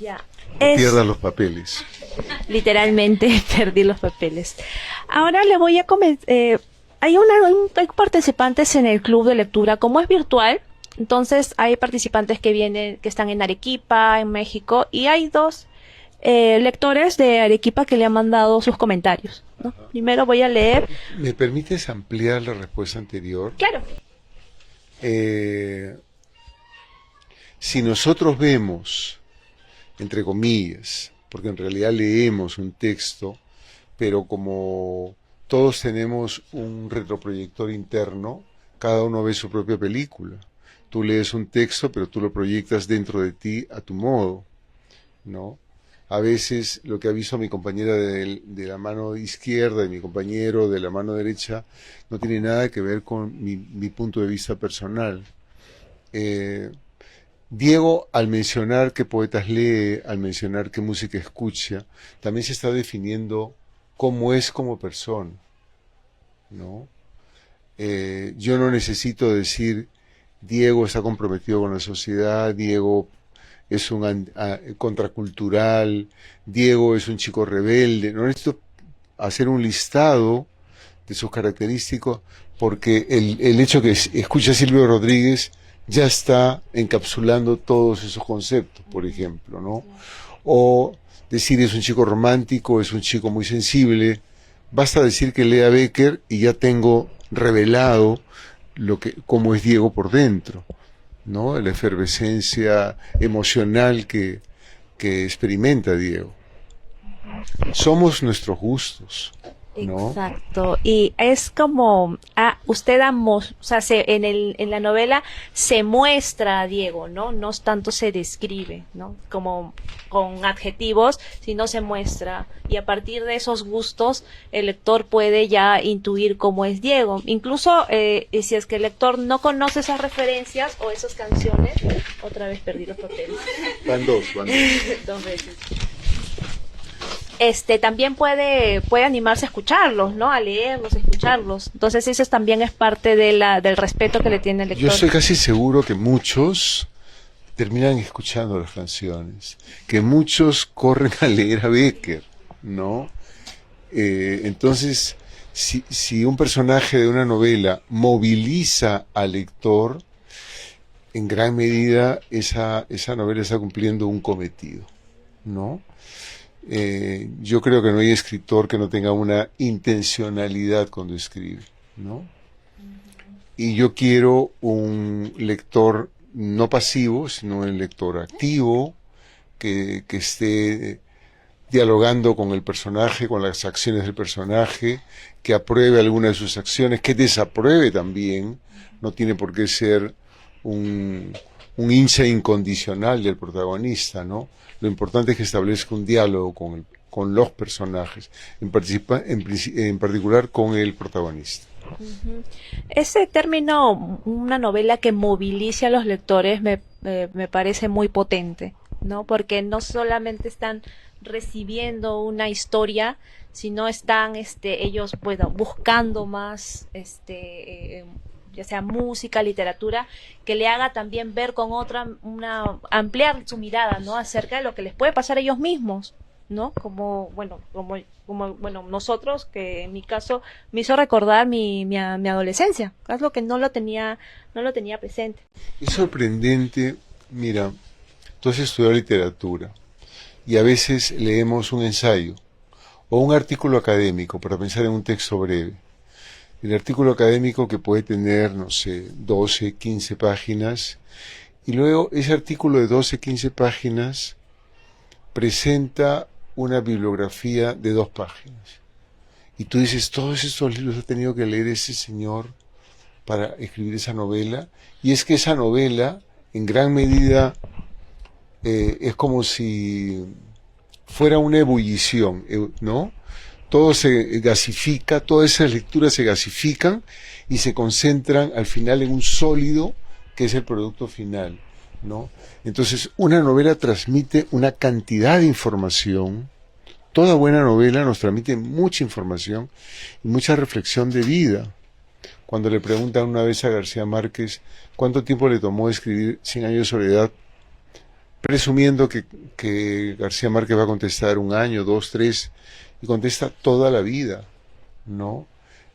Speaker 2: Ya.
Speaker 1: No pierdas los papeles.
Speaker 2: Literalmente perdí los papeles. Ahora le voy a comentar. Hay participantes en el club de lectura, como es virtual. Entonces hay participantes que vienen, que están en Arequipa, en México, y hay dos lectores de Arequipa que le han mandado sus comentarios, ¿no? Primero voy a leer.
Speaker 1: ¿Me permites ampliar la respuesta anterior?
Speaker 2: Claro.
Speaker 1: Si nosotros vemos, entre comillas, porque en realidad leemos un texto, pero como todos tenemos un retroproyector interno, cada uno ve su propia película. Tú lees un texto, pero tú lo proyectas dentro de ti a tu modo, ¿no? A veces lo que ha visto mi compañera de la mano izquierda y mi compañero de la mano derecha no tiene nada que ver con mi punto de vista personal. Diego, al mencionar qué poetas lee, al mencionar qué música escucha, también se está definiendo cómo es como persona, ¿no? Yo no necesito decir Diego está comprometido con la sociedad, Diego es un contracultural, Diego es un chico rebelde. No necesito hacer un listado de sus características porque el hecho que escucha a Silvio Rodríguez ya está encapsulando todos esos conceptos, por ejemplo, ¿no? O decir es un chico romántico, es un chico muy sensible. Basta decir que lea Becker y ya tengo revelado cómo es Diego por dentro, ¿no? La efervescencia emocional que experimenta Diego. Somos nuestros gustos, ¿no?
Speaker 2: Exacto. Y es como usted o sea, en la novela se muestra a Diego, ¿no? No tanto se describe, ¿no? Como con adjetivos, sino se muestra. Y a partir de esos gustos, el lector puede ya intuir cómo es Diego. Incluso si es que el lector no conoce esas referencias o esas canciones, otra vez perdí los papeles.
Speaker 1: Van dos.
Speaker 2: Dos veces. También puede animarse a escucharlos, ¿no? A leerlos, a escucharlos. Entonces eso también es parte del respeto que le tiene el lector.
Speaker 1: Yo estoy casi seguro que muchos terminan escuchando las canciones, que muchos corren a leer a Becker, ¿no? Entonces, si un personaje de una novela moviliza al lector, en gran medida esa novela está cumpliendo un cometido, ¿no? Yo creo que no hay escritor que no tenga una intencionalidad cuando escribe, ¿no? Y yo quiero un lector no pasivo, sino un lector activo, que esté dialogando con el personaje, con las acciones del personaje, que apruebe alguna de sus acciones, que desapruebe también. No tiene por qué ser un hincha incondicional del protagonista, ¿no? Lo importante es que establezca un diálogo con los personajes, en particular con el protagonista.
Speaker 2: Ese término, una novela que movilice a los lectores, me parece muy potente, ¿no? Porque no solamente están recibiendo una historia, sino están ellos, bueno, buscando más ya sea música, literatura, que le haga también ver con ampliar su mirada, ¿no? Acerca de lo que les puede pasar a ellos mismos, ¿no? Como nosotros, que en mi caso me hizo recordar mi adolescencia, es lo que no lo tenía presente.
Speaker 1: Es sorprendente, mira, tú has estudiado literatura y a veces leemos un ensayo o un artículo académico para pensar en un texto breve. El artículo académico que puede tener, no sé, 12, 15 páginas, y luego ese artículo de 12, 15 páginas presenta una bibliografía de 2 páginas. Y tú dices, todos estos libros ha tenido que leer ese señor para escribir esa novela, y es que esa novela, en gran medida, es como si fuera una ebullición, ¿no? Todo se gasifica, todas esas lecturas se gasifican y se concentran al final en un sólido que es el producto final, ¿no? Entonces, una novela transmite una cantidad de información. Toda buena novela nos transmite mucha información y mucha reflexión de vida. Cuando le preguntan una vez a García Márquez cuánto tiempo le tomó escribir Cien años de soledad, presumiendo que García Márquez va a contestar 1 año, 2, 3, y contesta toda la vida, ¿no?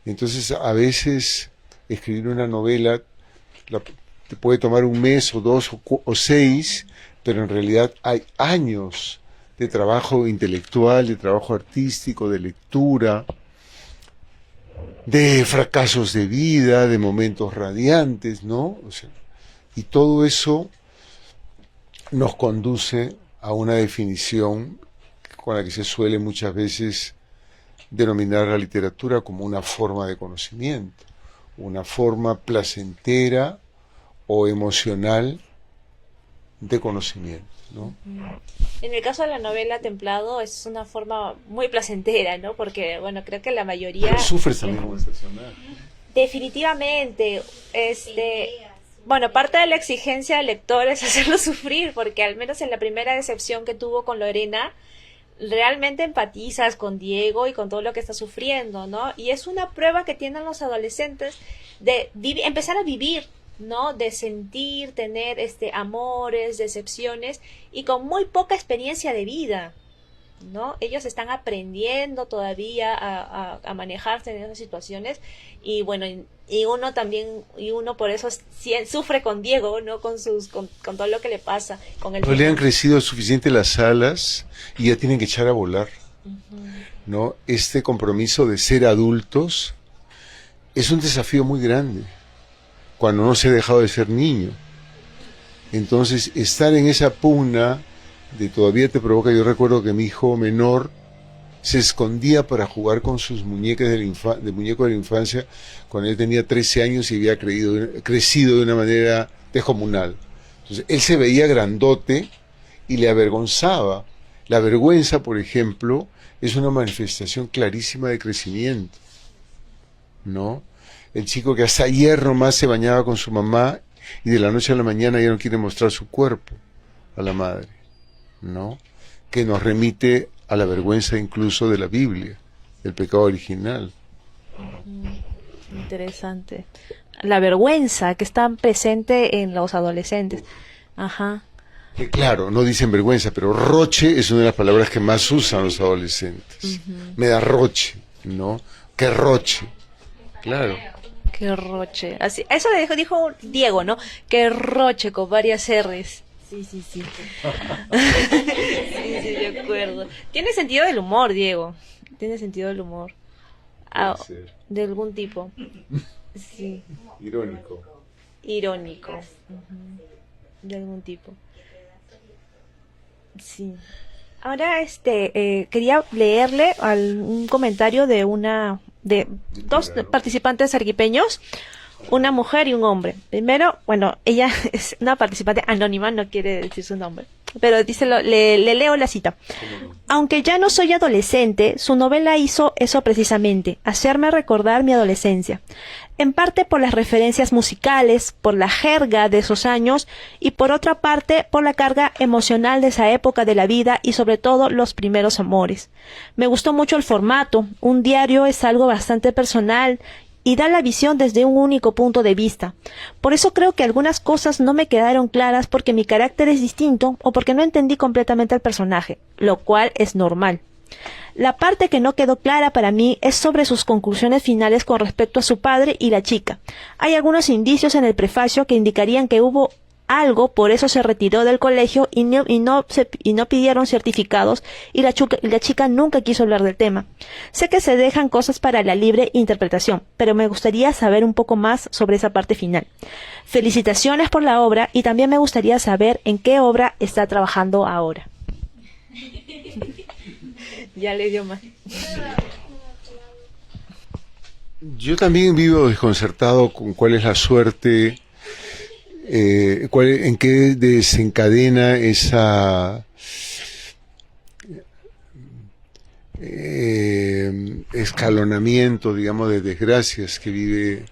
Speaker 1: Entonces, a veces escribir una novela te puede tomar 1 mes o 2 o 6, pero en realidad hay años de trabajo intelectual, de trabajo artístico, de lectura, de fracasos de vida, de momentos radiantes, ¿no? O sea, y todo eso nos conduce a una definición con la que se suele muchas veces denominar la literatura como una forma de conocimiento, una forma placentera o emocional de conocimiento, ¿no?
Speaker 2: En el caso de la novela Templado es una forma muy placentera, ¿no? Porque, bueno, creo que la mayoría...
Speaker 1: Pero sufres también como personaje.
Speaker 2: Definitivamente, bueno, parte de la exigencia del lector es hacerlo sufrir, porque al menos en la primera decepción que tuvo con Lorena, realmente empatizas con Diego y con todo lo que está sufriendo, ¿no? Y es una prueba que tienen los adolescentes de empezar a vivir, ¿no? De sentir, tener amores, decepciones y con muy poca experiencia de vida, ¿no? Ellos están aprendiendo todavía a manejarse en esas situaciones y bueno, y uno también, y uno por eso sufre con Diego, ¿no? Con todo lo que le pasa, con el...
Speaker 1: No le han crecido suficiente las alas y ya tienen que echar a volar, ¿no? Este compromiso de ser adultos es un desafío muy grande cuando no se ha dejado de ser niño. Entonces, estar en esa pugna de todavía te provoca. Yo recuerdo que mi hijo menor se escondía para jugar con sus muñecas de muñeco de la infancia cuando él tenía 13 años y había crecido de una manera descomunal. Entonces, él se veía grandote y le avergonzaba. La vergüenza, por ejemplo, es una manifestación clarísima de crecimiento, ¿no? El chico que hasta ayer nomás se bañaba con su mamá y de la noche a la mañana ya no quiere mostrar su cuerpo a la madre, ¿no? Que nos remite a la vergüenza incluso de la Biblia, el pecado original.
Speaker 2: Interesante. La vergüenza que está presente en los adolescentes. Ajá.
Speaker 1: Que claro, no dicen vergüenza, pero roche es una de las palabras que más usan los adolescentes. Me da roche, ¿no? ¡Qué roche! Claro.
Speaker 2: Qué roche. Así, eso dijo Diego, ¿no? Qué roche con varias R's. Sí. sí, de acuerdo. Tiene sentido del humor, Diego. Tiene sentido del humor. De algún tipo. Sí. Irónico. De algún tipo. Sí. Ahora, quería leerle un comentario de dos participantes arequipeños, una mujer y un hombre. Primero, bueno, ella es una participante anónima, no quiere decir su nombre, pero dice, le leo la cita. Aunque ya no soy adolescente, su novela hizo eso precisamente, hacerme recordar mi adolescencia. En parte por las referencias musicales, por la jerga de esos años y por otra parte por la carga emocional de esa época de la vida y sobre todo los primeros amores. Me gustó mucho el formato, un diario es algo bastante personal y da la visión desde un único punto de vista. Por eso creo que algunas cosas no me quedaron claras porque mi carácter es distinto o porque no entendí completamente al personaje, lo cual es normal. La parte que no quedó clara para mí es sobre sus conclusiones finales con respecto a su padre y la chica. Hay algunos indicios en el prefacio que indicarían que hubo algo, por eso se retiró del colegio y no pidieron certificados y la chica nunca quiso hablar del tema. Sé que se dejan cosas para la libre interpretación, pero me gustaría saber un poco más sobre esa parte final. Felicitaciones por la obra y también me gustaría saber en qué obra está trabajando ahora. Ya le dio más.
Speaker 1: Yo también vivo desconcertado con cuál es la suerte, en qué desencadena esa escalonamiento, digamos, de desgracias que vive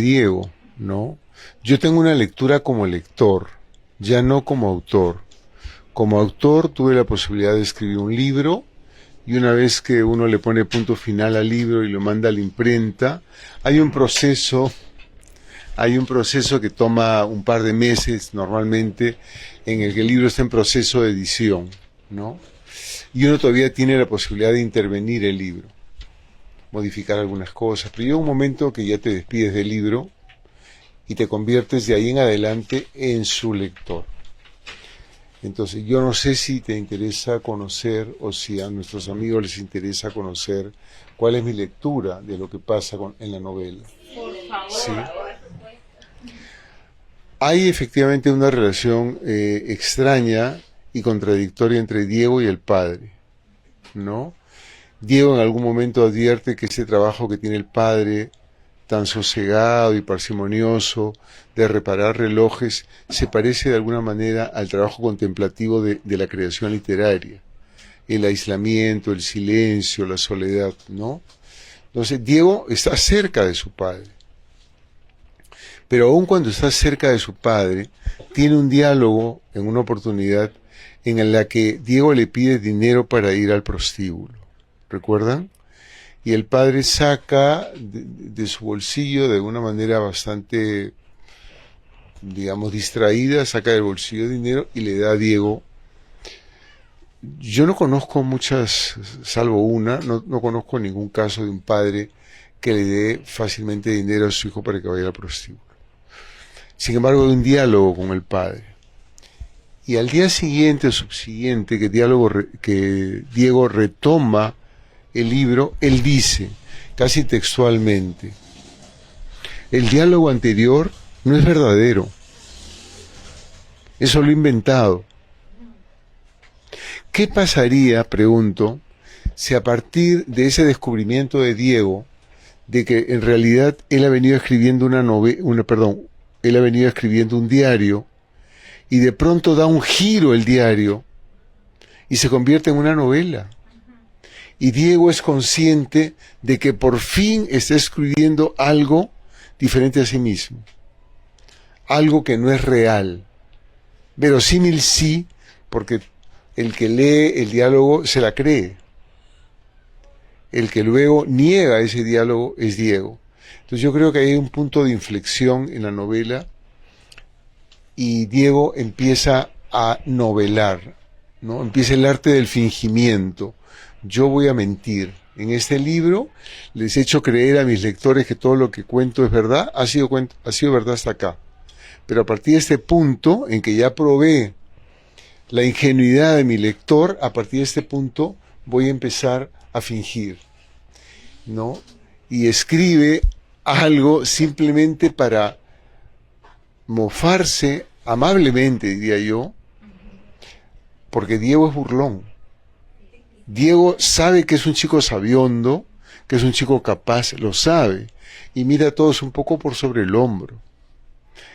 Speaker 1: Diego, ¿no? Yo tengo una lectura como lector, ya no como autor. Como autor tuve la posibilidad de escribir un libro, y una vez que uno le pone punto final al libro y lo manda a la imprenta, hay un proceso que toma un par de meses normalmente, en el que el libro está en proceso de edición, ¿no? Y uno todavía tiene la posibilidad de intervenir el libro, modificar algunas cosas, pero llega un momento que ya te despides del libro y te conviertes de ahí en adelante en su lector. Entonces, yo no sé si te interesa conocer, o si a nuestros amigos les interesa conocer, cuál es mi lectura de lo que pasa en la novela. Por favor. ¿Sí? Hay efectivamente una relación extraña y contradictoria entre Diego y el padre, ¿no? Diego en algún momento advierte que ese trabajo que tiene el padre, tan sosegado y parsimonioso, de reparar relojes, se parece de alguna manera al trabajo contemplativo de la creación literaria. El aislamiento, el silencio, la soledad, ¿no? Entonces, Diego está cerca de su padre. Pero aun cuando está cerca de su padre, tiene un diálogo en una oportunidad en la que Diego le pide dinero para ir al prostíbulo. ¿Recuerdan? Y el padre saca de su bolsillo, de una manera bastante, digamos, distraída, saca del bolsillo dinero y le da a Diego. Yo no conozco muchas, salvo una, no conozco ningún caso de un padre que le dé fácilmente dinero a su hijo para que vaya al prostíbulo. Sin embargo, hay un diálogo con el padre. Y al día siguiente o subsiguiente que Diego retoma el libro, él dice, casi textualmente, el diálogo anterior no es verdadero, es solo inventado. ¿Qué pasaría, pregunto, si a partir de ese descubrimiento de Diego, de que en realidad él ha venido escribiendo él ha venido escribiendo un diario, y de pronto da un giro el diario, y se convierte en una novela? Y Diego es consciente de que por fin está escribiendo algo diferente a sí mismo. Algo que no es real. Verosímil sí, porque el que lee el diálogo se la cree. El que luego niega ese diálogo es Diego. Entonces yo creo que hay un punto de inflexión en la novela y Diego empieza a novelar, ¿no? Empieza el arte del fingimiento. Yo voy a mentir. En este libro les he hecho creer a mis lectores que todo lo que cuento es verdad, ha sido verdad hasta acá. Pero a partir de este punto, en que ya probé la ingenuidad de mi lector, a partir de este punto voy a empezar a fingir, ¿no? Y escribe algo simplemente para mofarse, amablemente diría yo, porque Diego es burlón. Diego sabe que es un chico sabiondo, que es un chico capaz, lo sabe, y mira a todos un poco por sobre el hombro.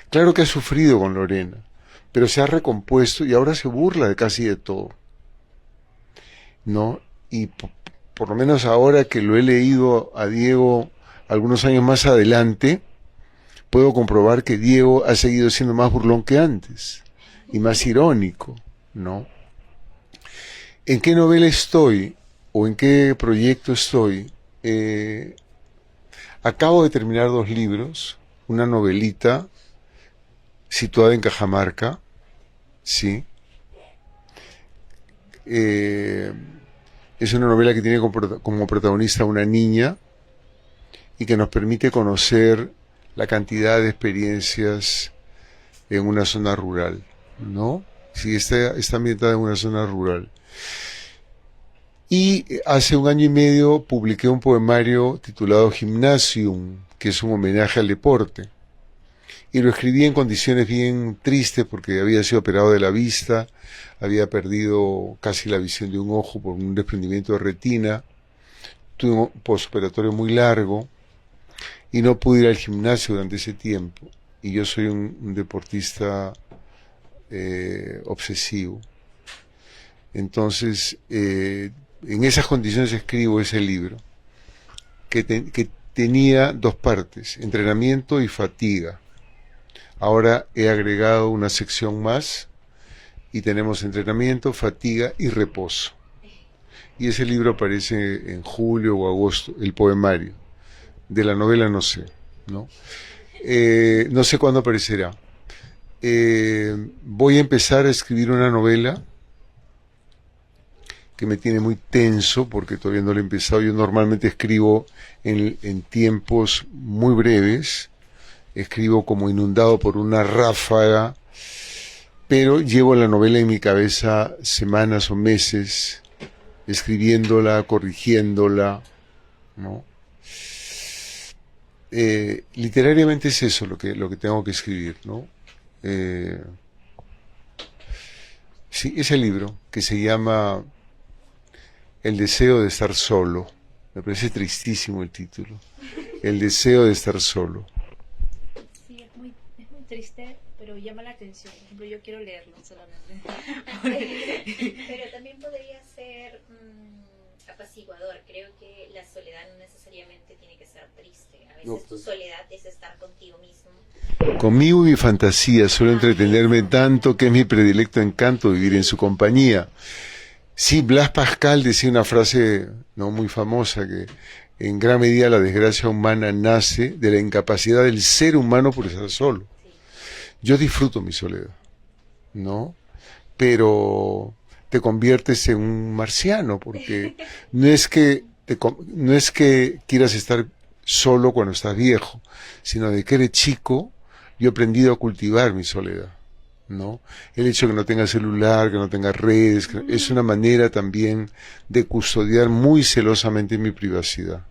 Speaker 1: Claro que ha sufrido con Lorena, pero se ha recompuesto y ahora se burla de casi de todo, ¿no? Y por lo menos ahora que lo he leído a Diego algunos años más adelante, puedo comprobar que Diego ha seguido siendo más burlón que antes, y más irónico, ¿no? ¿En qué novela estoy? ¿O en qué proyecto estoy? Acabo de terminar 2 libros, una novelita situada en Cajamarca, ¿sí? Es una novela que tiene como protagonista una niña y que nos permite conocer la cantidad de experiencias en una zona rural, ¿no? Sí, está ambientada en una zona rural. Y hace 1 año y medio publiqué un poemario titulado Gymnasium, que es un homenaje al deporte. Y lo escribí en condiciones bien tristes porque había sido operado de la vista, había perdido casi la visión de un ojo por un desprendimiento de retina, tuve un postoperatorio muy largo y no pude ir al gimnasio durante ese tiempo. Y yo soy un deportista obsesivo. Entonces, en esas condiciones escribo ese libro, que tenía dos partes, entrenamiento y fatiga. Ahora he agregado una sección más y tenemos entrenamiento, fatiga y reposo. Y ese libro aparece en julio o agosto, el poemario. De la novela no sé, ¿no? No sé cuándo aparecerá. Voy a empezar a escribir una novela que me tiene muy tenso porque todavía no lo he empezado. Yo normalmente escribo en tiempos muy breves, escribo como inundado por una ráfaga, pero llevo la novela en mi cabeza semanas o meses, escribiéndola, corrigiéndola, ¿no? Literariamente es eso lo que tengo que escribir, ¿no? Sí, ese libro que se llama El deseo de estar solo. Me parece tristísimo el título. El deseo de estar solo.
Speaker 2: Sí, es muy triste, pero llama la atención. Por ejemplo, yo quiero leerlo solamente.
Speaker 6: Pero también podría ser apaciguador. Creo que la soledad no necesariamente tiene que ser triste. A veces
Speaker 1: No,
Speaker 6: tu soledad es estar contigo mismo.
Speaker 1: Conmigo y mi fantasía suelo entretenerme tanto que es mi predilecto encanto vivir en su compañía. Sí, Blas Pascal decía una frase no muy famosa, que en gran medida la desgracia humana nace de la incapacidad del ser humano por estar solo. Yo disfruto mi soledad, ¿no? Pero te conviertes en un marciano, porque no es que quieras estar solo cuando estás viejo, sino de que eres chico. Yo he aprendido a cultivar mi soledad, ¿no? El hecho de que no tenga celular, que no tenga redes, es una manera también de custodiar muy celosamente mi privacidad.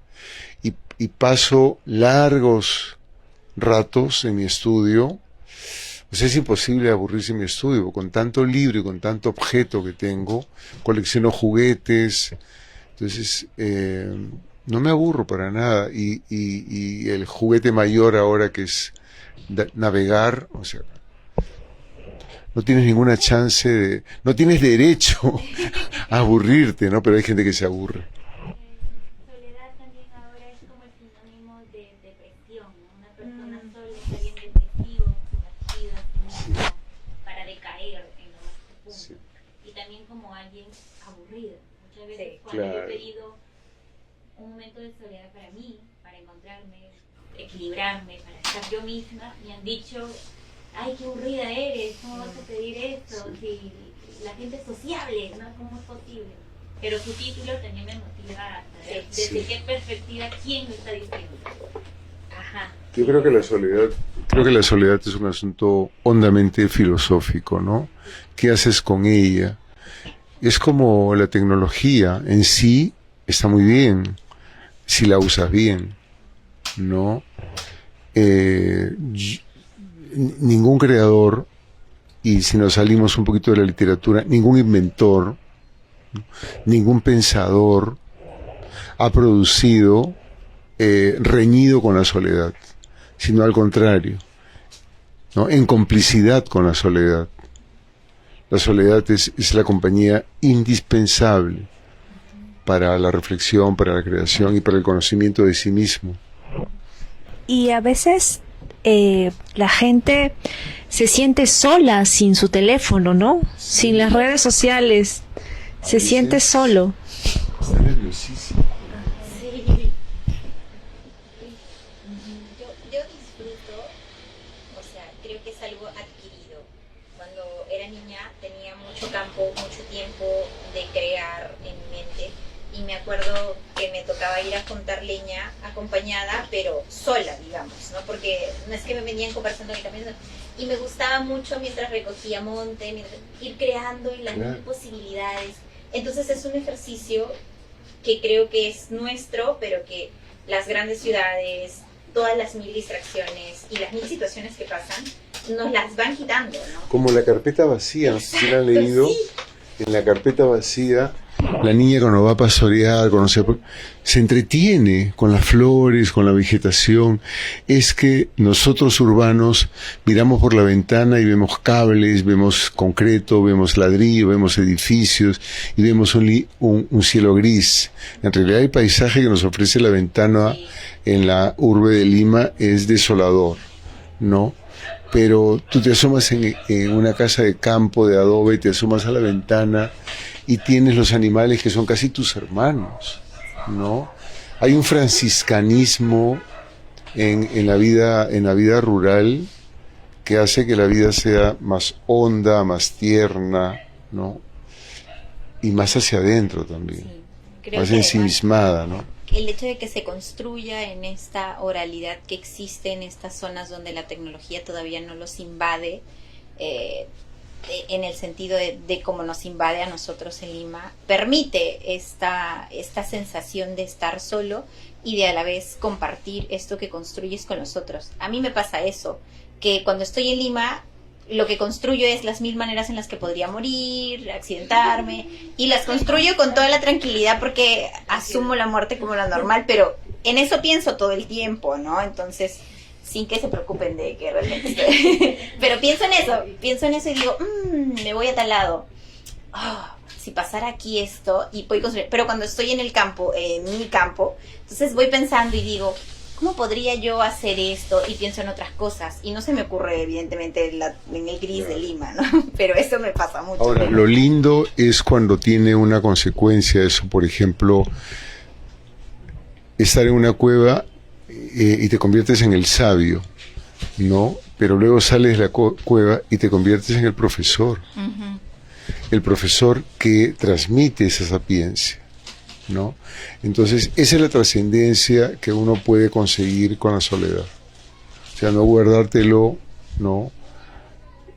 Speaker 1: Y paso largos ratos en mi estudio. Pues es imposible aburrirse en mi estudio, con tanto libro y con tanto objeto que tengo. Colecciono juguetes, entonces no me aburro para nada. Y el juguete mayor ahora, que es navegar, o sea, no tienes ninguna chance no tienes derecho a aburrirte, ¿no? Pero hay gente que se aburre.
Speaker 7: Soledad también ahora es como el sinónimo de depresión, ¿no? Una persona sola es alguien depresivo, sumergido a sí misma, para decaer en lo más profundo.
Speaker 1: Sí.
Speaker 7: Y también como alguien aburrido. Muchas veces
Speaker 6: Sí,
Speaker 7: cuando yo
Speaker 1: claro.
Speaker 7: he pedido un momento de soledad para mí, para encontrarme, equilibrarme, para estar yo misma, me han dicho: ay, qué aburrida eres, ¿cómo vas a pedir eso? Si la gente es sociable, ¿no? ¿Cómo es posible? Pero su título también me motiva a saber desde
Speaker 1: Sí.
Speaker 7: qué perspectiva, quién lo está diciendo. Ajá.
Speaker 1: Yo creo que la soledad es un asunto hondamente filosófico, ¿no? ¿Qué haces con ella? Es como la tecnología en sí, está muy bien si la usas bien, ¿no? Ningún creador, y si nos salimos un poquito de la literatura, ningún inventor, ningún pensador ha producido reñido con la soledad, sino al contrario, ¿no? En complicidad con la soledad. La soledad es la compañía indispensable para la reflexión, para la creación y para el conocimiento de sí mismo.
Speaker 2: Y a veces la gente se siente sola sin su teléfono, ¿no? Sin las redes sociales. Se siente solo.
Speaker 1: Está nerviosísimo.
Speaker 6: Sí. Yo disfruto, o sea, creo que es algo adquirido. Cuando era niña tenía mucho campo, mucho tiempo de crear en mi mente. Y me acuerdo que me tocaba ir a juntar leña acompañada, pero sola, digamos, ¿no? Porque no es que me venían conversando ni caminando. Y me gustaba mucho mientras recogía monte, ir creando y las mil posibilidades. Entonces es un ejercicio que creo que es nuestro, pero que las grandes ciudades, todas las mil distracciones y las mil situaciones que pasan, nos las van quitando, ¿no?
Speaker 1: Como la carpeta vacía, no sé si la han leído.
Speaker 6: Sí.
Speaker 1: En la carpeta vacía La niña cuando va a pastorear, se entretiene con las flores, con la vegetación. Es que nosotros urbanos miramos por la ventana y vemos cables, vemos concreto, vemos ladrillo, vemos edificios y vemos un cielo gris. En realidad el paisaje que nos ofrece la ventana en la urbe de Lima es desolador, ¿no? Pero tú te asomas en una casa de campo de adobe, te asomas a la ventana y tienes los animales que son casi tus hermanos, ¿no? Hay un franciscanismo en la vida rural que hace que la vida sea más honda, más tierna, ¿no? Y más hacia adentro también, más ensimismada, ¿no?
Speaker 6: El hecho de que se construya en esta oralidad que existe en estas zonas donde la tecnología todavía no los invade, en el sentido de cómo nos invade a nosotros en Lima, permite esta sensación de estar solo y de a la vez compartir esto que construyes con los otros. A mí me pasa eso, que cuando estoy en Lima, lo que construyo es las 1000 maneras en las que podría morir, accidentarme, y las construyo con toda la tranquilidad porque asumo la muerte como la normal, pero en eso pienso todo el tiempo, ¿no? Entonces, sin que se preocupen de que realmente estoy... Pero pienso en eso y digo, me voy a tal lado. Si pasara aquí esto, y voy construir. Pero cuando estoy en el campo, en mi campo, entonces voy pensando y digo, ¿cómo podría yo hacer esto? Y pienso en otras cosas. Y no se me ocurre, evidentemente, en el gris de Lima, ¿no? Pero eso me pasa mucho.
Speaker 1: Ahora, lo lindo es cuando tiene una consecuencia eso. Por ejemplo, estar en una cueva y te conviertes en el sabio, ¿no? Pero luego sales de la cueva y te conviertes en el profesor. Uh-huh. El profesor que transmite esa sapiencia, ¿no? Entonces, esa es la trascendencia que uno puede conseguir con la soledad. O sea, no guardártelo, ¿no?,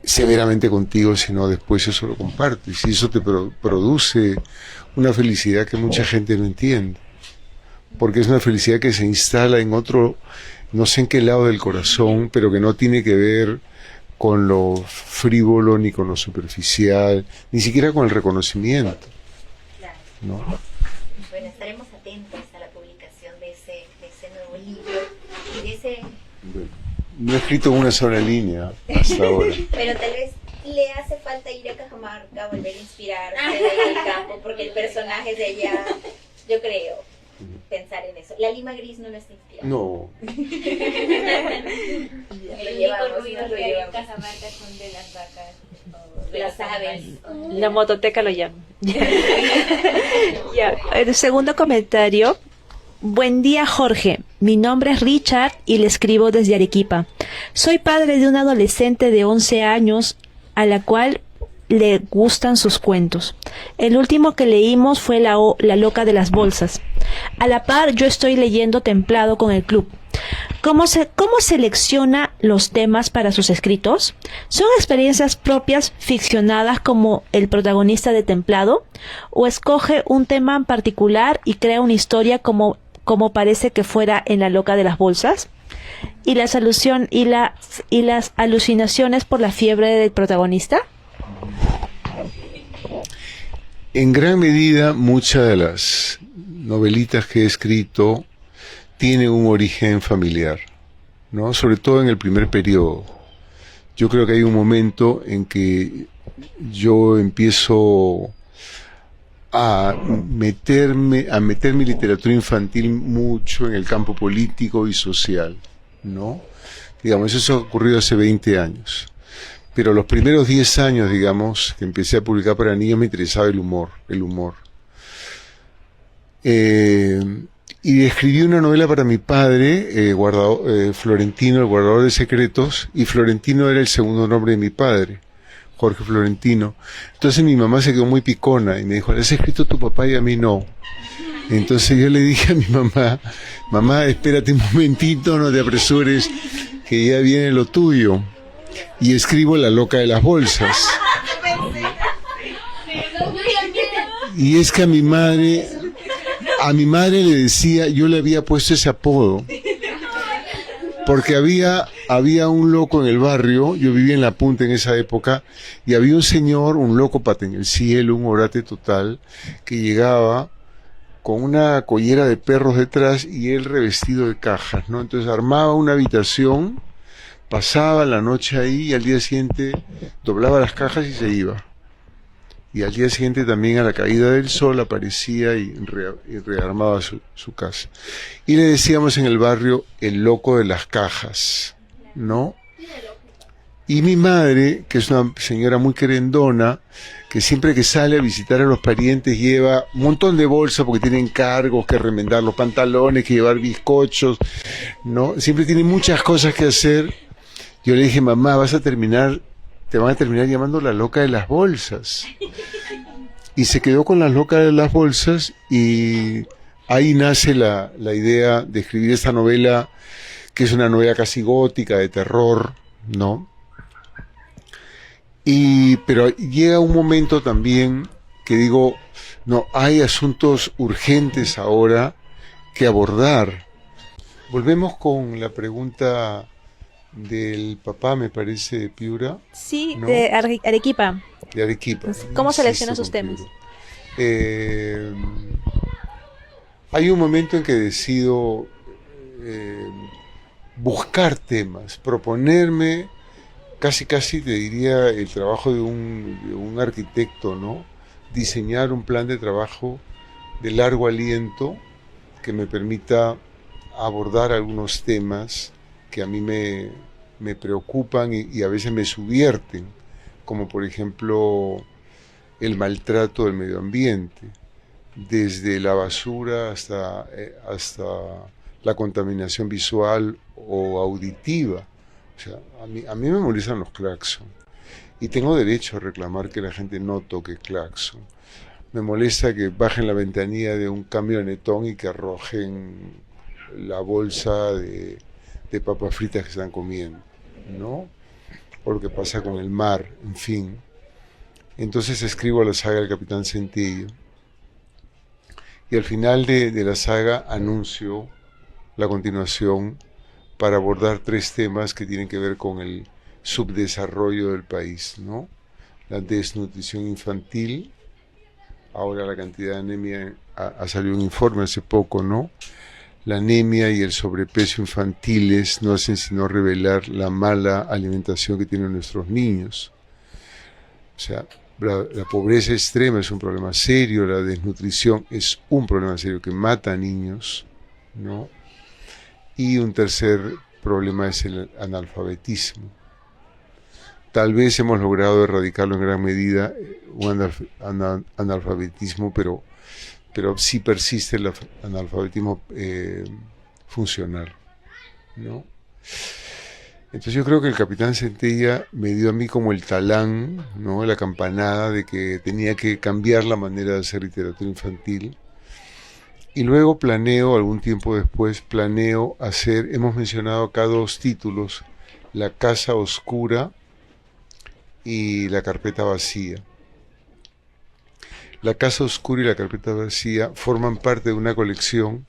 Speaker 1: severamente contigo, sino después eso lo compartes. Y eso te produce una felicidad que mucha gente no entiende. Porque es una felicidad que se instala en otro, no sé en qué lado del corazón, pero que no tiene que ver con lo frívolo, ni con lo superficial, ni siquiera con el reconocimiento. ¿No?
Speaker 6: Bueno, estaremos atentos a la publicación de ese nuevo libro y de ese...
Speaker 1: No he escrito una sola línea hasta ahora.
Speaker 6: Pero tal vez le hace falta ir a Cajamarca, volver a inspirarse en el campo, porque el personaje es de allá, yo creo. Pensar en eso. La Lima gris no lo está inspirando.
Speaker 1: No.
Speaker 7: El único ruido que hay en Cajamarca son de las vacas o de las aves.
Speaker 2: La mototeca lo llama. Ya. El segundo comentario. Buen día, Jorge. Mi nombre es Richard y le escribo desde Arequipa. Soy padre de un adolescente de 11 años a la cual le gustan sus cuentos. El último que leímos fue La loca de las bolsas. A la par, yo estoy leyendo Templado con el club. ¿Cómo selecciona los temas para sus escritos? ¿Son experiencias propias ficcionadas como el protagonista de Templado? ¿O escoge un tema en particular y crea una historia como parece que fuera en La loca de las bolsas? ¿Y las alucinaciones por la fiebre del protagonista?
Speaker 1: En gran medida, muchas de las novelitas que he escrito tienen un origen familiar, ¿no? Sobre todo en el primer periodo. Yo creo que hay un momento en que yo empiezo a meter mi literatura infantil mucho en el campo político y social, ¿no? Digamos, eso ha ocurrido hace 20 años. Pero los primeros 10 años, digamos, que empecé a publicar para niños, me interesaba el humor. Y escribí una novela para mi padre, Florentino, el guardador de secretos, y Florentino era el segundo nombre de mi padre, Jorge Florentino. Entonces mi mamá se quedó muy picona y me dijo, ¿le has escrito a tu papá y a mí no? Entonces yo le dije a mi mamá, espérate un momentito, no te apresures, que ya viene lo tuyo. Y escribo La loca de las bolsas. Y es que a mi madre le decía, yo le había puesto ese apodo porque había había un loco en el barrio, yo vivía en La Punta en esa época, y había un señor, un loco pata en el cielo, un orate total, que llegaba con una collera de perros detrás y él revestido de cajas, ¿no? Entonces armaba una habitación, pasaba la noche ahí y al día siguiente doblaba las cajas y se iba. Y al día siguiente también a la caída del sol aparecía y rearmaba su casa. Y le decíamos en el barrio el loco de las cajas, ¿no? Y mi madre, que es una señora muy querendona, que siempre que sale a visitar a los parientes lleva un montón de bolsas porque tienen cargos, que remendar los pantalones, que llevar bizcochos, ¿no? Siempre tiene muchas cosas que hacer. Yo le dije, mamá, te van a terminar llamando la loca de las bolsas. Y se quedó con la loca de las bolsas y ahí nace la idea de escribir esta novela, que es una novela casi gótica, de terror, ¿no? Pero llega un momento también que digo, no, hay asuntos urgentes ahora que abordar. Volvemos con la pregunta del papá, me parece, de Piura.
Speaker 2: Sí,
Speaker 1: ¿no?
Speaker 2: de Arequipa.
Speaker 1: De Arequipa.
Speaker 2: ¿Cómo selecciona
Speaker 1: Insisto
Speaker 2: sus
Speaker 1: con
Speaker 2: temas?
Speaker 1: Piura. Hay un momento en que decido buscar temas, proponerme, casi te diría el trabajo de un arquitecto, ¿no? Diseñar un plan de trabajo de largo aliento que me permita abordar algunos temas que a mí me preocupan y a veces me subvierten, como por ejemplo el maltrato del medio ambiente, desde la basura hasta la contaminación visual o auditiva. O sea, a mí me molestan los claxon y tengo derecho a reclamar que la gente no toque claxon. Me molesta que bajen la ventanilla de un camionetón y que arrojen la bolsa de papas fritas que están comiendo, ¿no? O lo que pasa con el mar, en fin. Entonces escribo la saga del Capitán Centello y al final de la saga anuncio la continuación para abordar 3 temas que tienen que ver con el subdesarrollo del país, ¿no? La desnutrición infantil, ahora la cantidad de anemia, ha salido un informe hace poco, ¿no? La anemia y el sobrepeso infantiles no hacen sino revelar la mala alimentación que tienen nuestros niños. O sea, la pobreza extrema es un problema serio, la desnutrición es un problema serio que mata a niños, ¿no? Y un tercer problema es el analfabetismo. Tal vez hemos logrado erradicarlo en gran medida, un analfabetismo, pero sí persiste el analfabetismo funcional, ¿no? Entonces yo creo que el Capitán Centella me dio a mí como el talán, ¿no? La campanada de que tenía que cambiar la manera de hacer literatura infantil. Y luego algún tiempo después, hacer, hemos mencionado acá 2 títulos, La Casa Oscura y La Carpeta Vacía. La Casa Oscura y La Carpeta Vacía forman parte de una colección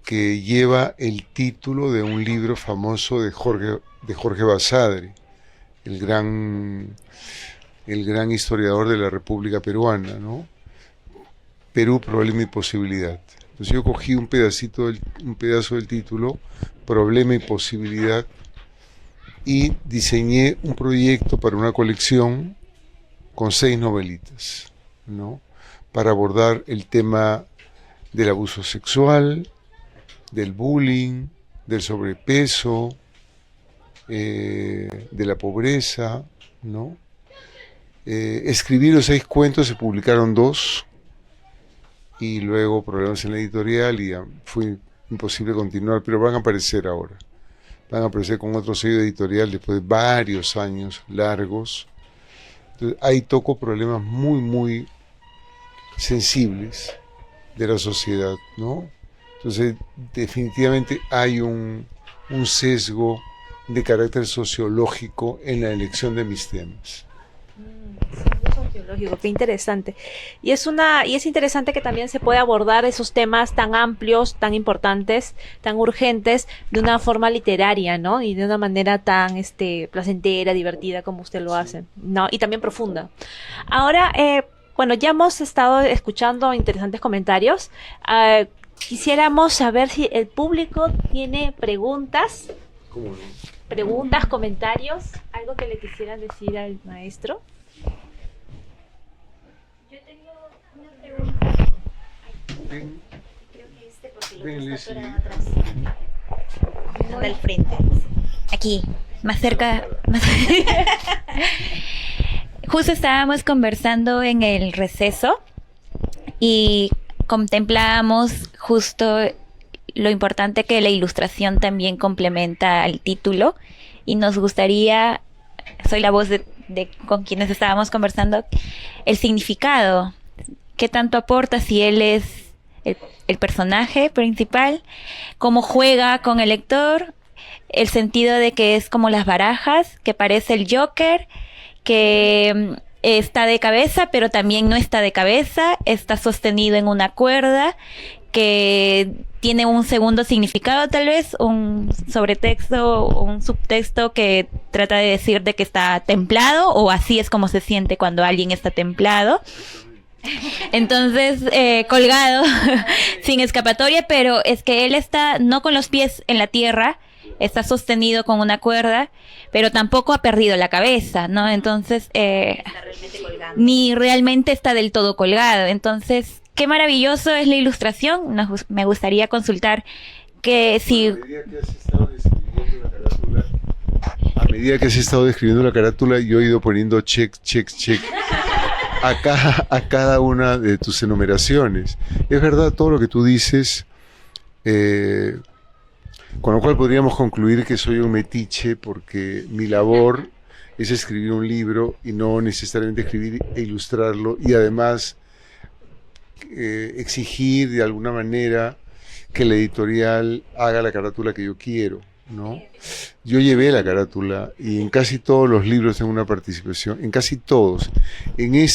Speaker 1: que lleva el título de un libro famoso de Jorge Basadre, el gran historiador de la República Peruana, ¿no? Perú, Problema y Posibilidad. Entonces yo cogí un pedazo del título, Problema y Posibilidad, y diseñé un proyecto para una colección con 6 novelitas, ¿no? Para abordar el tema del abuso sexual, del bullying, del sobrepeso, de la pobreza, ¿no? Escribí los 6 cuentos, se publicaron 2, y luego problemas en la editorial y fue imposible continuar, pero van a aparecer ahora. Van a aparecer con otro sello editorial después de varios años largos. Entonces, ahí toco problemas muy, muy sensibles de la sociedad, ¿no? Entonces, definitivamente hay un sesgo de carácter sociológico en la elección de mis temas.
Speaker 2: Son Teológico, qué interesante. Y es interesante que también se puede abordar esos temas tan amplios, tan importantes, tan urgentes, de una forma literaria, ¿no? Y de una manera tan placentera, divertida como usted lo hace, ¿no? Y también profunda. Ahora, bueno, ya hemos estado escuchando interesantes comentarios. Quisiéramos saber si el público tiene preguntas.
Speaker 1: ¿Cómo no?
Speaker 2: Preguntas, comentarios, algo que le quisieran decir al maestro.
Speaker 7: Yo tengo una pregunta.
Speaker 1: Ven,
Speaker 7: Creo que porque el
Speaker 1: ven,
Speaker 7: otro está
Speaker 1: Leslie.
Speaker 7: atorado atrás.
Speaker 6: Anda al frente. Aquí, más cerca. Justo estábamos conversando en el receso y contemplábamos justo lo importante que la ilustración también complementa al título, y nos gustaría, soy la voz de con quienes estábamos conversando, el significado, qué tanto aporta, si él es el personaje principal, cómo juega con el lector, el sentido de que es como las barajas, que parece el Joker, que está de cabeza, pero también no está de cabeza, está sostenido en una cuerda, que tiene un segundo significado, tal vez, un sobretexto o un subtexto que trata de decir de que está templado, o así es como se siente cuando alguien está templado. Entonces, colgado, sin escapatoria, pero es que él está no con los pies en la tierra, está sostenido con una cuerda, pero tampoco ha perdido la cabeza, ¿no? Entonces, ni realmente está del todo colgado. Entonces, qué maravilloso es la ilustración. Me gustaría consultar que si...
Speaker 1: A medida que has estado describiendo la carátula, yo he ido poniendo check, check, check a cada una de tus enumeraciones. Es verdad todo lo que tú dices, con lo cual podríamos concluir que soy un metiche, porque mi labor es escribir un libro y no necesariamente escribir e ilustrarlo, y además exigir de alguna manera que la editorial haga la carátula que yo quiero, ¿no? Yo llevé la carátula y en casi todos los libros tengo una participación, en casi todos. En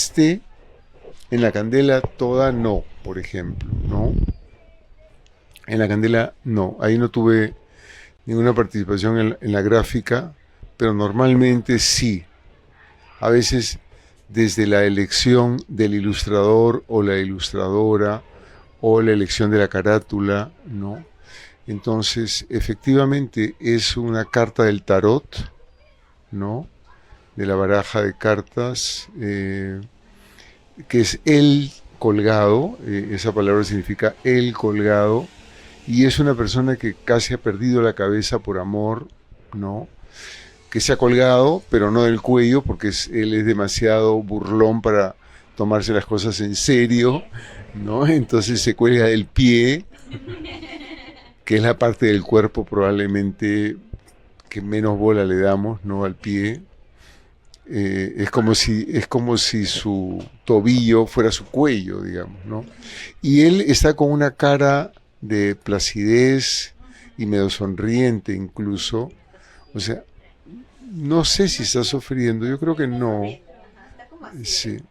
Speaker 1: La Candela Toda no, por ejemplo, ¿no? En La Candela no, ahí no tuve ninguna participación en la gráfica, pero normalmente sí. A veces desde la elección del ilustrador o la ilustradora o la elección de la carátula, ¿no? Entonces, efectivamente es una carta del tarot, ¿no? De la baraja de cartas, que es el colgado, esa palabra significa el colgado, y es una persona que casi ha perdido la cabeza por amor, ¿no? Que se ha colgado, pero no del cuello, porque él es demasiado burlón para tomarse las cosas en serio, ¿no? Entonces se cuelga del pie, que es la parte del cuerpo probablemente que menos bola le damos, ¿no? Al pie. Es como si su tobillo fuera su cuello, digamos, ¿no? Y él está con una cara de placidez y medio sonriente incluso, o sea, no sé si está sufriendo, yo creo que no.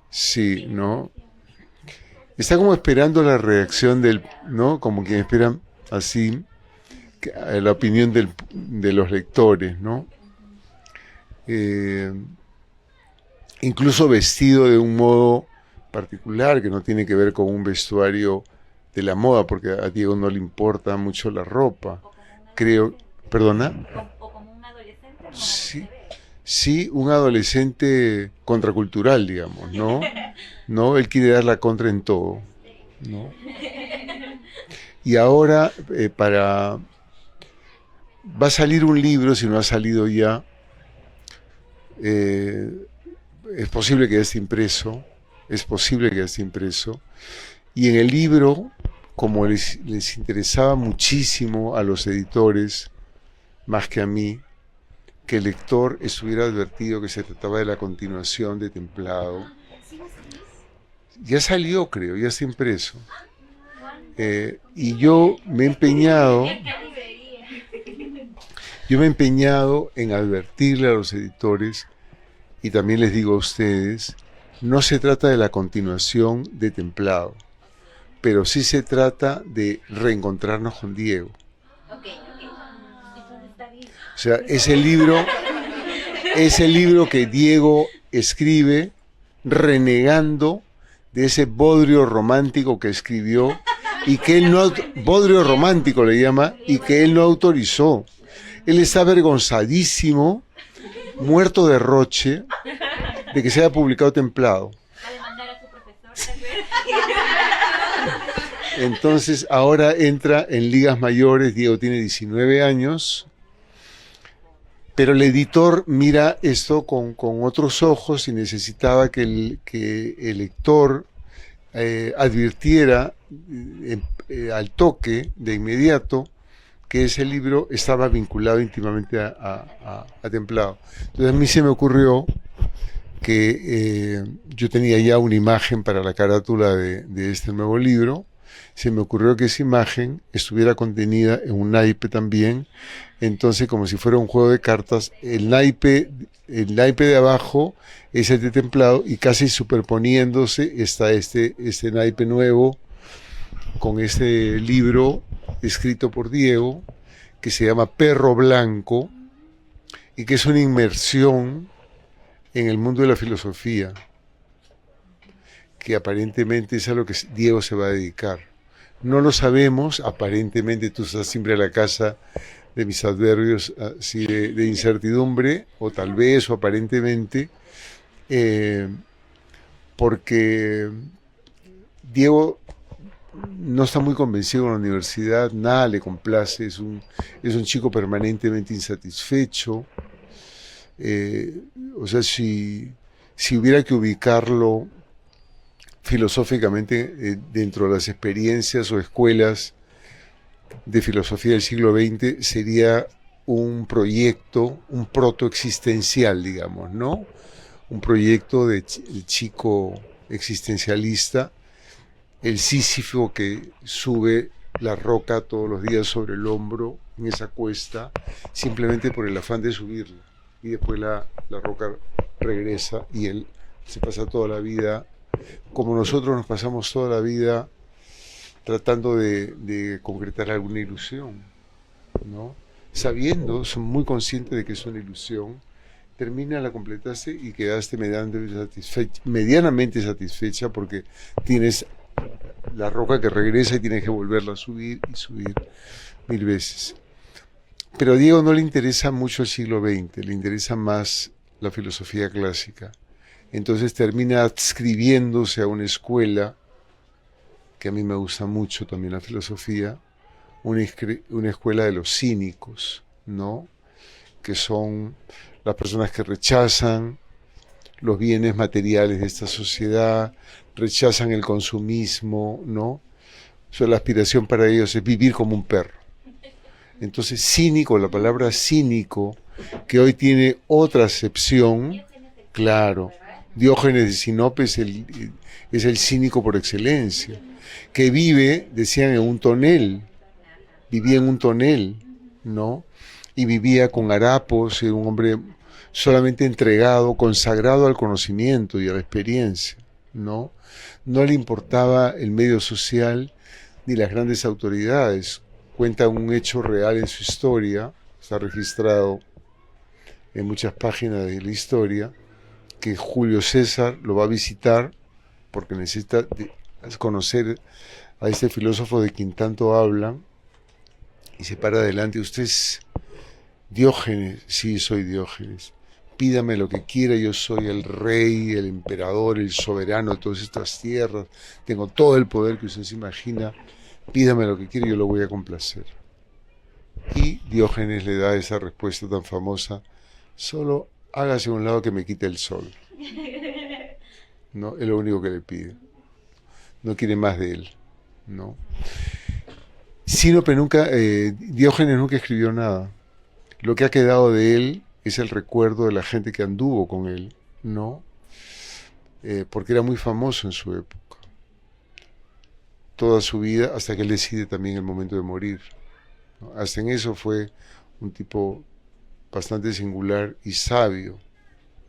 Speaker 1: Sí, ¿no? Está como esperando la reacción ¿no? Como quien espera así la opinión de los lectores, ¿no? Incluso vestido de un modo particular que no tiene que ver con un vestuario de la moda, porque a Diego no le importa mucho la ropa, creo. ¿Perdona?
Speaker 7: O como un adolescente.
Speaker 1: Sí, un adolescente contracultural, digamos, ¿no? No, él quiere dar la contra en todo, ¿no? Y ahora, va a salir un libro, si no ha salido ya, es posible que ya esté impreso, y en el libro, como les interesaba muchísimo a los editores, más que a mí, que el lector estuviera advertido que se trataba de la continuación de Templado. Ya salió, creo, ya está impreso. Y yo me he empeñado en advertirle a los editores, y también les digo a ustedes, no se trata de la continuación de Templado, pero sí se trata de reencontrarnos con Diego. O sea, ese libro que Diego escribe renegando de ese bodrio romántico que escribió y que él no, bodrio romántico le llama, y que él no autorizó. Él está avergonzadísimo, muerto de roche, de que se haya publicado Templado. Entonces ahora entra en ligas mayores. Diego tiene 19 años, pero el editor mira esto con otros ojos y necesitaba que el lector advirtiera al toque, de inmediato, que ese libro estaba vinculado íntimamente a Templado. Entonces a mí se me ocurrió que yo tenía ya una imagen para la carátula de este nuevo libro. Se me ocurrió que esa imagen estuviera contenida en un naipe también. Entonces, como si fuera un juego de cartas, el naipe de abajo es el de Templado, y casi superponiéndose está este naipe nuevo con este libro escrito por Diego, que se llama Perro Blanco, y que es una inmersión en el mundo de la filosofía, que aparentemente es a lo que Diego se va a dedicar. No lo sabemos, aparentemente tú estás siempre a la casa de mis adverbios así de incertidumbre, o tal vez, o aparentemente, porque Diego no está muy convencido con la universidad, nada le complace, es un chico permanentemente insatisfecho. O sea, si hubiera que ubicarlo filosóficamente dentro de las experiencias o escuelas de filosofía del siglo XX, sería un proyecto, un protoexistencial, digamos, ¿no? Un proyecto de chico existencialista, el Sísifo que sube la roca todos los días sobre el hombro en esa cuesta, simplemente por el afán de subirla, y después la roca regresa y él se pasa toda la vida, como nosotros nos pasamos toda la vida tratando de concretar alguna ilusión, ¿no? Sabiendo, son muy conscientes de que es una ilusión, termina, la completaste y quedaste medianamente satisfecha porque tienes la roca que regresa y tienes que volverla a subir y subir 1000 veces. Pero a Diego no le interesa mucho el siglo XX, le interesa más la filosofía clásica. Entonces termina adscribiéndose a una escuela, que a mí me gusta mucho también la filosofía, una escuela de los cínicos, ¿no? Que son las personas que rechazan los bienes materiales de esta sociedad, rechazan el consumismo, ¿no? O sea, la aspiración para ellos es vivir como un perro. Entonces, cínico, la palabra cínico, que hoy tiene otra acepción, claro, Diógenes de Sinope es el cínico por excelencia, que vive, decían, en un tonel, vivía en un tonel, ¿no? Y vivía con harapos, un hombre solamente entregado, consagrado al conocimiento y a la experiencia, ¿no? No le importaba el medio social ni las grandes autoridades. Cuenta un hecho real en su historia, está registrado en muchas páginas de la historia, que Julio César lo va a visitar porque necesita conocer a este filósofo de quien tanto hablan, y se para adelante: ¿usted es Diógenes? Sí, soy Diógenes. Pídame lo que quiera, yo soy el rey, el emperador, el soberano de todas estas tierras, tengo todo el poder que usted se imagina, pídame lo que quiera y yo lo voy a complacer. Y Diógenes le da esa respuesta tan famosa: solo hágase a un lado que me quite el sol. ¿No? Es lo único que le pide. No quiere más de él, ¿no? Sinope Diógenes nunca escribió nada. Lo que ha quedado de él es el recuerdo de la gente que anduvo con él, ¿no? Porque era muy famoso en su época. Toda su vida, hasta que él decide también el momento de morir, ¿no? Hasta en eso fue un tipo bastante singular y sabio,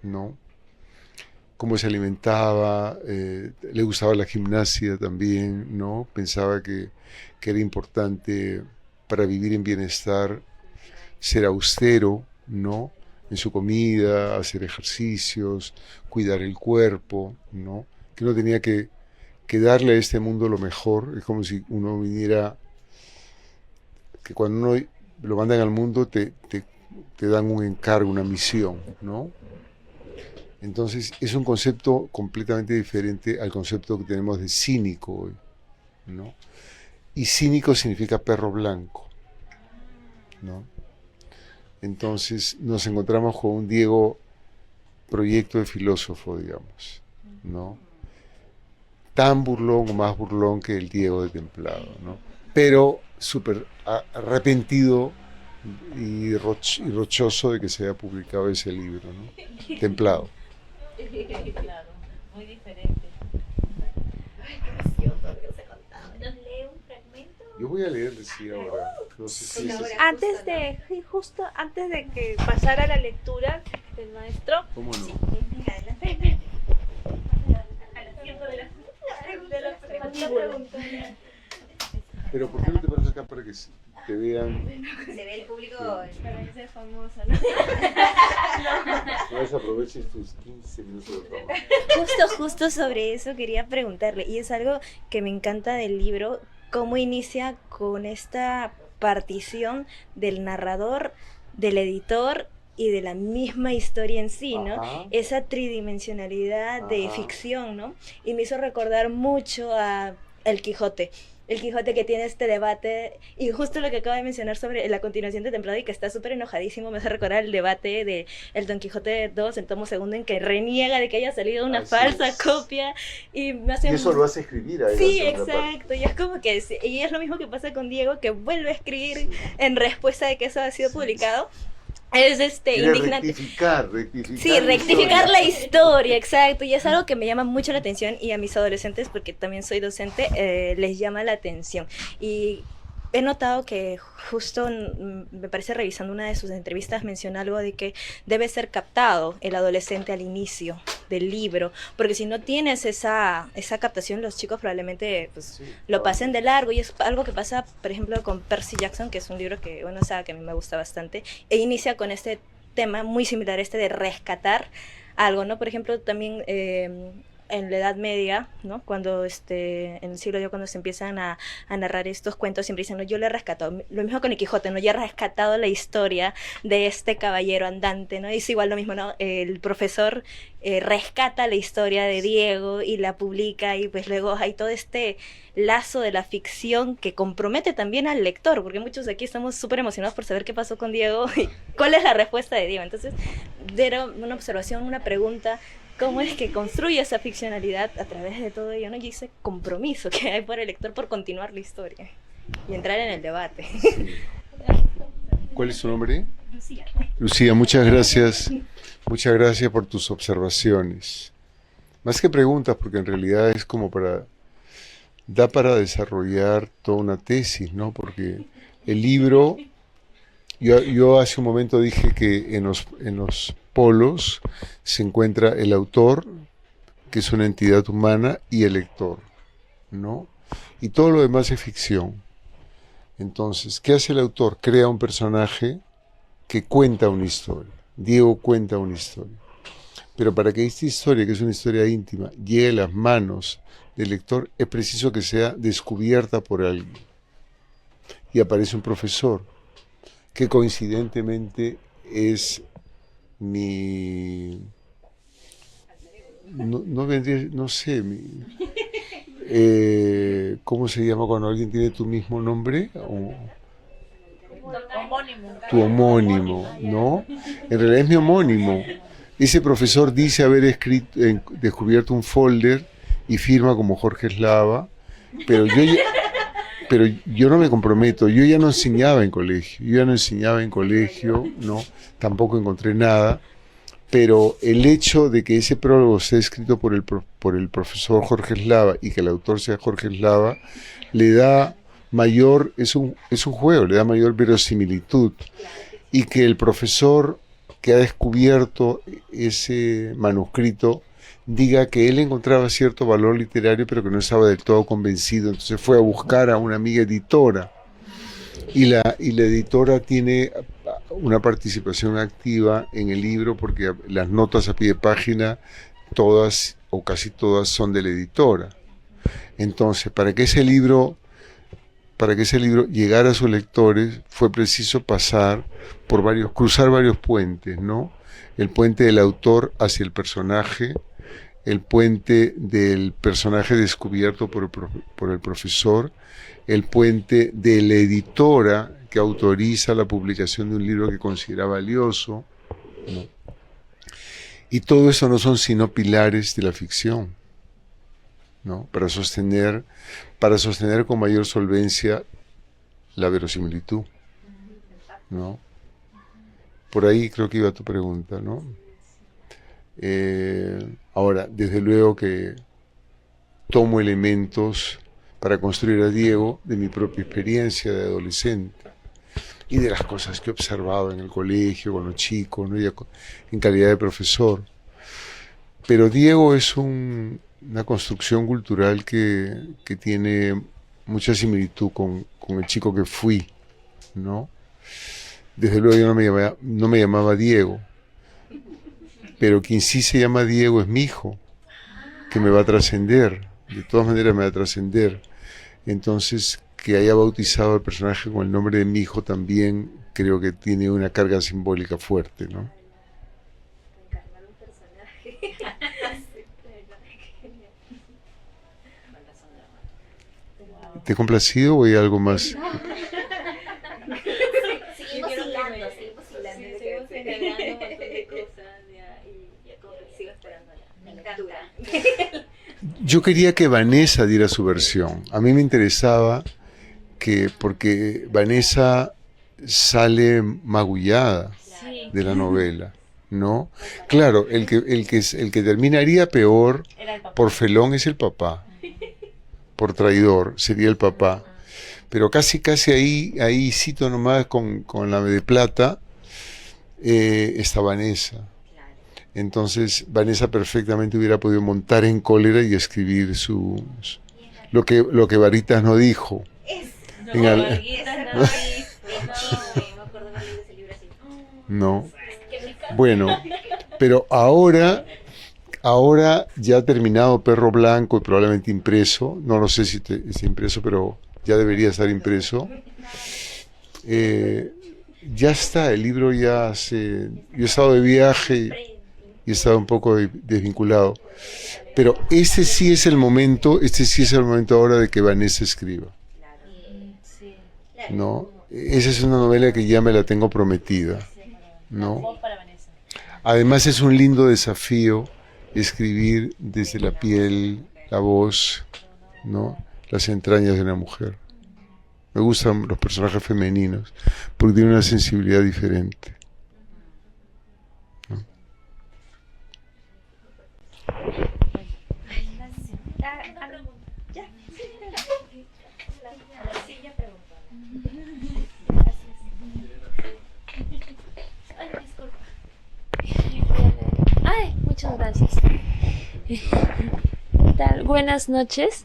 Speaker 1: ¿no? cómo se alimentaba, le gustaba la gimnasia también, ¿no? Pensaba que era importante para vivir en bienestar ser austero, ¿no? En su comida, hacer ejercicios, cuidar el cuerpo, ¿no? Que uno tenía que darle a este mundo lo mejor. Es como si uno viniera, que cuando uno lo mandan al mundo te dan un encargo, una misión, ¿no? Entonces es un concepto completamente diferente al concepto que tenemos de cínico hoy, ¿no? Y cínico significa perro blanco, ¿no? Entonces nos encontramos con un Diego proyecto de filósofo, digamos, ¿no? Tan burlón o más burlón que el Diego de Templado, ¿no? Pero súper arrepentido y rochoso de que se haya publicado ese libro, ¿no? Templado.
Speaker 7: Claro, muy diferente. Ay, qué emoción todo lo que se ha contado. ¿Nos lee un fragmento?
Speaker 1: Yo voy a leerle, sí, ahora. No sé si es
Speaker 2: Antes de, sí, justo antes de que pasara la lectura del maestro,
Speaker 1: ¿Cómo no? Pero ¿por qué no te paras acá para que te vean?
Speaker 6: Se ve el público.
Speaker 3: Para que sea famosa, ¿no?
Speaker 1: No desaproveches tus 15 minutos de trabajo.
Speaker 8: Justo sobre eso quería preguntarle, y es algo que me encanta del libro, cómo inicia con esta partición del narrador, del editor y de la misma historia en sí, ¿no?
Speaker 1: Ajá.
Speaker 8: Esa tridimensionalidad de
Speaker 1: Ajá.
Speaker 8: ficción, ¿no? Y me hizo recordar mucho a El Quijote. El Quijote que tiene este debate, y justo lo que acaba de mencionar sobre la continuación de Templado y que está súper enojadísimo, me hace recordar el debate de el Don Quijote 2 en tomo segundo, en que reniega de que haya salido una
Speaker 1: Así
Speaker 8: falsa
Speaker 1: es.
Speaker 8: copia, y me hace...
Speaker 1: Y eso lo hace escribir a él.
Speaker 8: Sí,
Speaker 1: la segunda parte.
Speaker 8: exacto, y es como que, y es lo mismo que pasa con Diego, que vuelve a escribir en respuesta de que eso ha sido publicado. Es
Speaker 1: Quiere
Speaker 8: indignante.
Speaker 1: rectificar
Speaker 8: Sí,
Speaker 1: la
Speaker 8: rectificar
Speaker 1: historia.
Speaker 8: la historia, exacto, y es algo que me llama mucho la atención, y a mis adolescentes, porque también soy docente, les llama la atención. Y he notado que justo, me parece revisando una de sus entrevistas, menciona algo de que debe ser captado el adolescente al inicio del libro, porque si no tienes esa captación, los chicos probablemente pues,
Speaker 1: Sí,
Speaker 8: lo pasen de largo, y es algo que pasa, por ejemplo, con Percy Jackson, que es un libro que, bueno, sabe que a mí me gusta bastante, e inicia con este tema muy similar a este de rescatar algo, ¿no? Por ejemplo, también en la Edad Media, ¿no? Cuando en el siglo X, cuando se empiezan a narrar estos cuentos, siempre dicen, no, yo le he rescatado, lo mismo con el Quijote, ¿no? Yo he rescatado la historia de este caballero andante, ¿no? Y es igual lo mismo, ¿no? El profesor rescata la historia de Diego y la publica, y pues luego hay todo este lazo de la ficción que compromete también al lector, porque muchos aquí estamos súper emocionados por saber qué pasó con Diego y cuál es la respuesta de Diego. Entonces, era una observación, una pregunta: ¿cómo es que construye esa ficcionalidad a través de todo ello, ¿no? Y ese compromiso que hay por el lector por continuar la historia y entrar en el debate.
Speaker 1: ¿Cuál es su nombre? Lucía. Lucía, muchas gracias. Muchas gracias por tus observaciones. Más que preguntas, porque en realidad es como da para desarrollar toda una tesis, ¿no? Porque el libro, yo hace un momento dije que en los polos se encuentra el autor, que es una entidad humana, y el lector, ¿no? Y todo lo demás es ficción. Entonces, ¿qué hace el autor? Crea un personaje que cuenta una historia. Diego cuenta una historia. Pero para que esta historia, que es una historia íntima, llegue a las manos del lector, es preciso que sea descubierta por alguien. Y aparece un profesor, que coincidentemente es mi... No vendría, no sé, ¿cómo se llama cuando alguien tiene tu mismo nombre? Tu homónimo, ¿no? En realidad es mi homónimo. Ese profesor dice haber descubierto un folder y firma como Jorge Eslava, pero yo no me comprometo. Yo ya no enseñaba en colegio, ¿no? Tampoco encontré nada. Pero el hecho de que ese prólogo sea escrito por el profesor Jorge Eslava y que el autor sea Jorge Eslava, le da mayor, es un juego, le da mayor verosimilitud. Y que el profesor que ha descubierto ese manuscrito diga que él encontraba cierto valor literario, pero que no estaba del todo convencido. Entonces fue a buscar a una amiga editora. Y la editora tiene una participación activa en el libro porque las notas a pie de página, todas o casi todas son de la editora. Entonces, para que ese libro llegara a sus lectores, fue preciso cruzar varios puentes, ¿no? El puente del autor hacia el personaje, el puente del personaje descubierto por el profesor, el puente de la editora que autoriza la publicación de un libro que considera valioso, ¿no? Y todo eso no son sino pilares de la ficción, ¿no? Para sostener con mayor solvencia la verosimilitud, ¿no? Por ahí creo que iba tu pregunta, ¿no? Ahora, desde luego que tomo elementos para construir a Diego de mi propia experiencia de adolescente y de las cosas que he observado en el colegio, con los chicos, ¿no? Y en calidad de profesor. Pero Diego es una construcción cultural que tiene mucha similitud con el chico que fui, ¿no? Desde luego yo no me llamaba Diego, pero quien sí se llama Diego es mi hijo, que me va a trascender, de todas maneras me va a trascender. Entonces, que haya bautizado al personaje con el nombre de mi hijo también creo que tiene una carga simbólica fuerte, ¿no? ¿Te he complacido o hay algo más?
Speaker 5: Seguimos hilando.
Speaker 1: Yo quería que Vanessa diera su versión. A mí me interesaba porque Vanessa sale magullada de la novela, ¿no? Claro, el que terminaría peor por felón es el papá. Por traidor sería el papá. Pero casi ahí cito nomás con la de plata, está Vanessa. Entonces Vanessa perfectamente hubiera podido montar en cólera y escribir lo que Varitas no dijo. No. Bueno, pero ahora ya ha terminado Perro Blanco y probablemente impreso, no lo sé si está impreso, pero ya debería estar impreso. Ya está, el libro yo he estado de viaje y he estado un poco desvinculado, pero este sí es el momento ahora de que Vanessa escriba, ¿no? Esa es una novela que ya me la tengo prometida, ¿no? Además es un lindo desafío escribir desde la piel, la voz, ¿no? Las entrañas de una mujer. Me gustan los personajes femeninos porque tienen una sensibilidad diferente, ¿no?
Speaker 2: Ay, muchas gracias. ¿Qué tal? Buenas noches.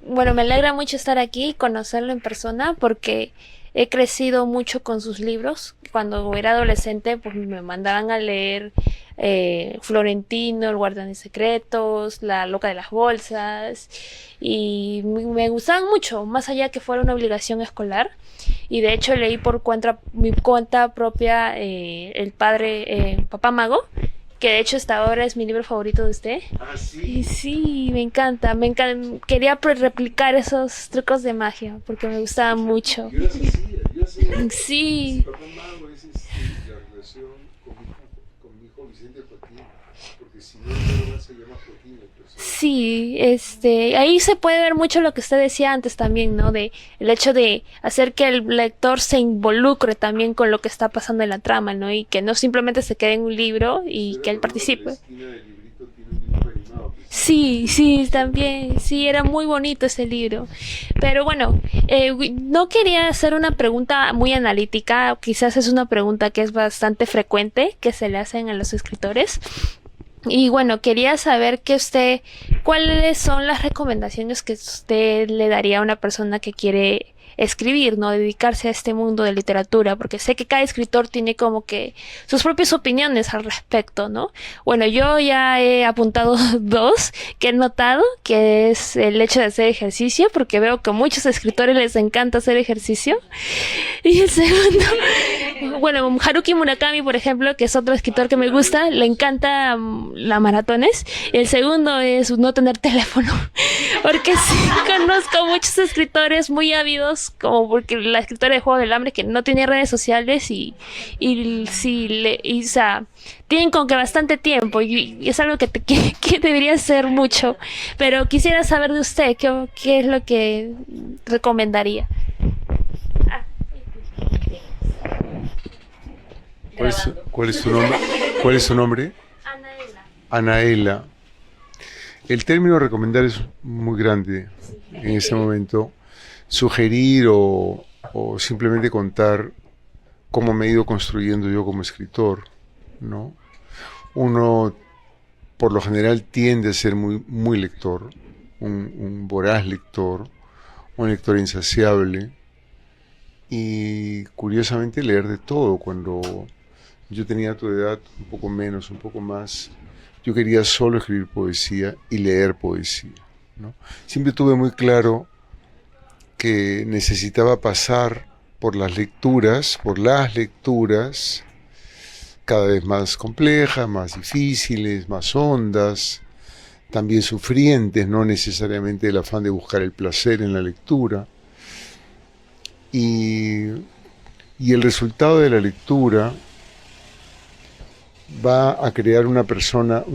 Speaker 2: Bueno, me alegra mucho estar aquí y conocerlo en persona porque he crecido mucho con sus libros. Cuando era adolescente, pues me mandaban a leer Florentino, El guardián de secretos, La loca de las bolsas, y me gustaban mucho, más allá que fuera una obligación escolar. Y de hecho leí por mi cuenta propia El padre, Papá Mago, que de hecho hasta ahora es mi libro favorito de usted.
Speaker 1: ¿Ah, sí?
Speaker 2: Y sí, me encanta. Quería replicar esos trucos de magia porque me gustaban mucho.
Speaker 1: Yo hacía.
Speaker 2: Sí.
Speaker 1: Papá Mago es la relación con mi hijo Vicente Joaquín, porque si no se llama Joaquín el personaje.
Speaker 2: Sí, ahí se puede ver mucho lo que usted decía antes también, ¿no? De el hecho de hacer que el lector se involucre también con lo que está pasando en la trama, ¿no? Y que no simplemente se quede en un libro y que él participe. Sí, también, sí, era muy bonito ese libro. Pero bueno, no quería hacer una pregunta muy analítica, quizás es una pregunta que es bastante frecuente, que se le hacen a los escritores. Y bueno, quería saber cuáles son las recomendaciones que usted le daría a una persona que quiere escribir, ¿no? Dedicarse a este mundo de literatura, porque sé que cada escritor tiene como que sus propias opiniones al respecto, ¿no? Bueno, yo ya he apuntado 2 que he notado, que es el hecho de hacer ejercicio, porque veo que a muchos escritores les encanta hacer ejercicio. Y el segundo, bueno, Haruki Murakami, por ejemplo, que es otro escritor que me gusta, le encanta las maratones. Y el segundo es no tener teléfono, porque sí conozco muchos escritores muy ávidos, como porque la escritora de Juego del Hambre, que no tiene redes sociales y o sea, tienen como que bastante tiempo y es algo que debería ser mucho. Pero quisiera saber de usted qué es lo que recomendaría.
Speaker 1: ¿Cuál es su nombre? ¿Cuál es su nombre?
Speaker 2: Anaela.
Speaker 1: Anaela. El término recomendar es muy grande en ese momento. Sugerir o simplemente contar cómo me he ido construyendo yo como escritor, ¿no? Uno, por lo general, tiende a ser muy, muy lector, un voraz lector, un lector insaciable y, curiosamente, leer de todo. Cuando yo tenía tu edad, un poco menos, un poco más, yo quería solo escribir poesía y leer poesía, ¿no? Siempre tuve muy claro que necesitaba pasar por las lecturas cada vez más complejas, más difíciles, más hondas, también sufrientes, no necesariamente el afán de buscar el placer en la lectura. Y el resultado de la lectura va a crear una persona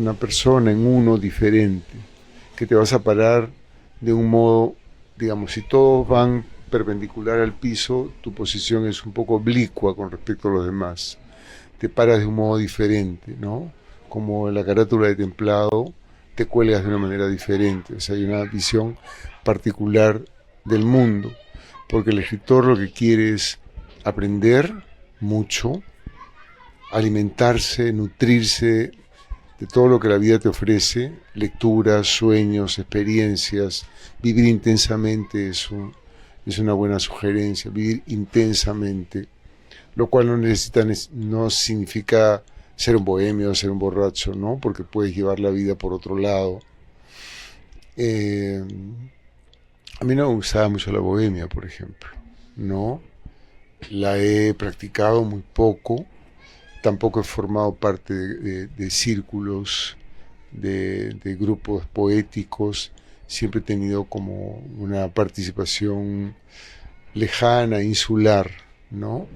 Speaker 1: en uno diferente, que te vas a parar de un modo. Digamos, si todos van perpendicular al piso, tu posición es un poco oblicua con respecto a los demás. Te paras de un modo diferente, ¿no? Como en la carátula de Templado, te cuelgas de una manera diferente. O sea, hay una visión particular del mundo, porque el escritor lo que quiere es aprender mucho, alimentarse, nutrirse de todo lo que la vida te ofrece, lecturas, sueños, experiencias. Vivir intensamente es una buena sugerencia, vivir intensamente, lo cual no significa ser un bohemio o ser un borracho, ¿no? Porque puedes llevar la vida por otro lado. A mí no me gustaba mucho la bohemia, por ejemplo, ¿no? La he practicado muy poco. Tampoco he formado parte de círculos, de grupos poéticos. Siempre he tenido como una participación lejana, insular, ¿no?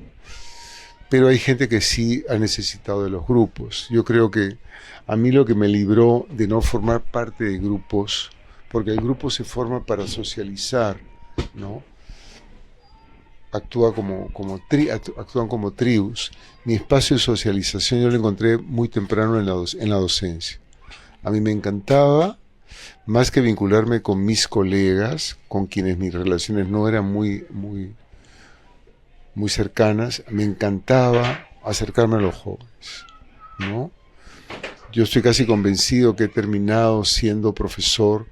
Speaker 1: Pero hay gente que sí ha necesitado de los grupos. Yo creo que a mí lo que me libró de no formar parte de grupos, porque el grupo se forma para socializar, ¿no? Actúan como tribus. Mi espacio de socialización yo lo encontré muy temprano en la docencia. A mí me encantaba, más que vincularme con mis colegas, con quienes mis relaciones no eran muy cercanas, me encantaba acercarme a los jóvenes, ¿no? Yo estoy casi convencido que he terminado siendo profesor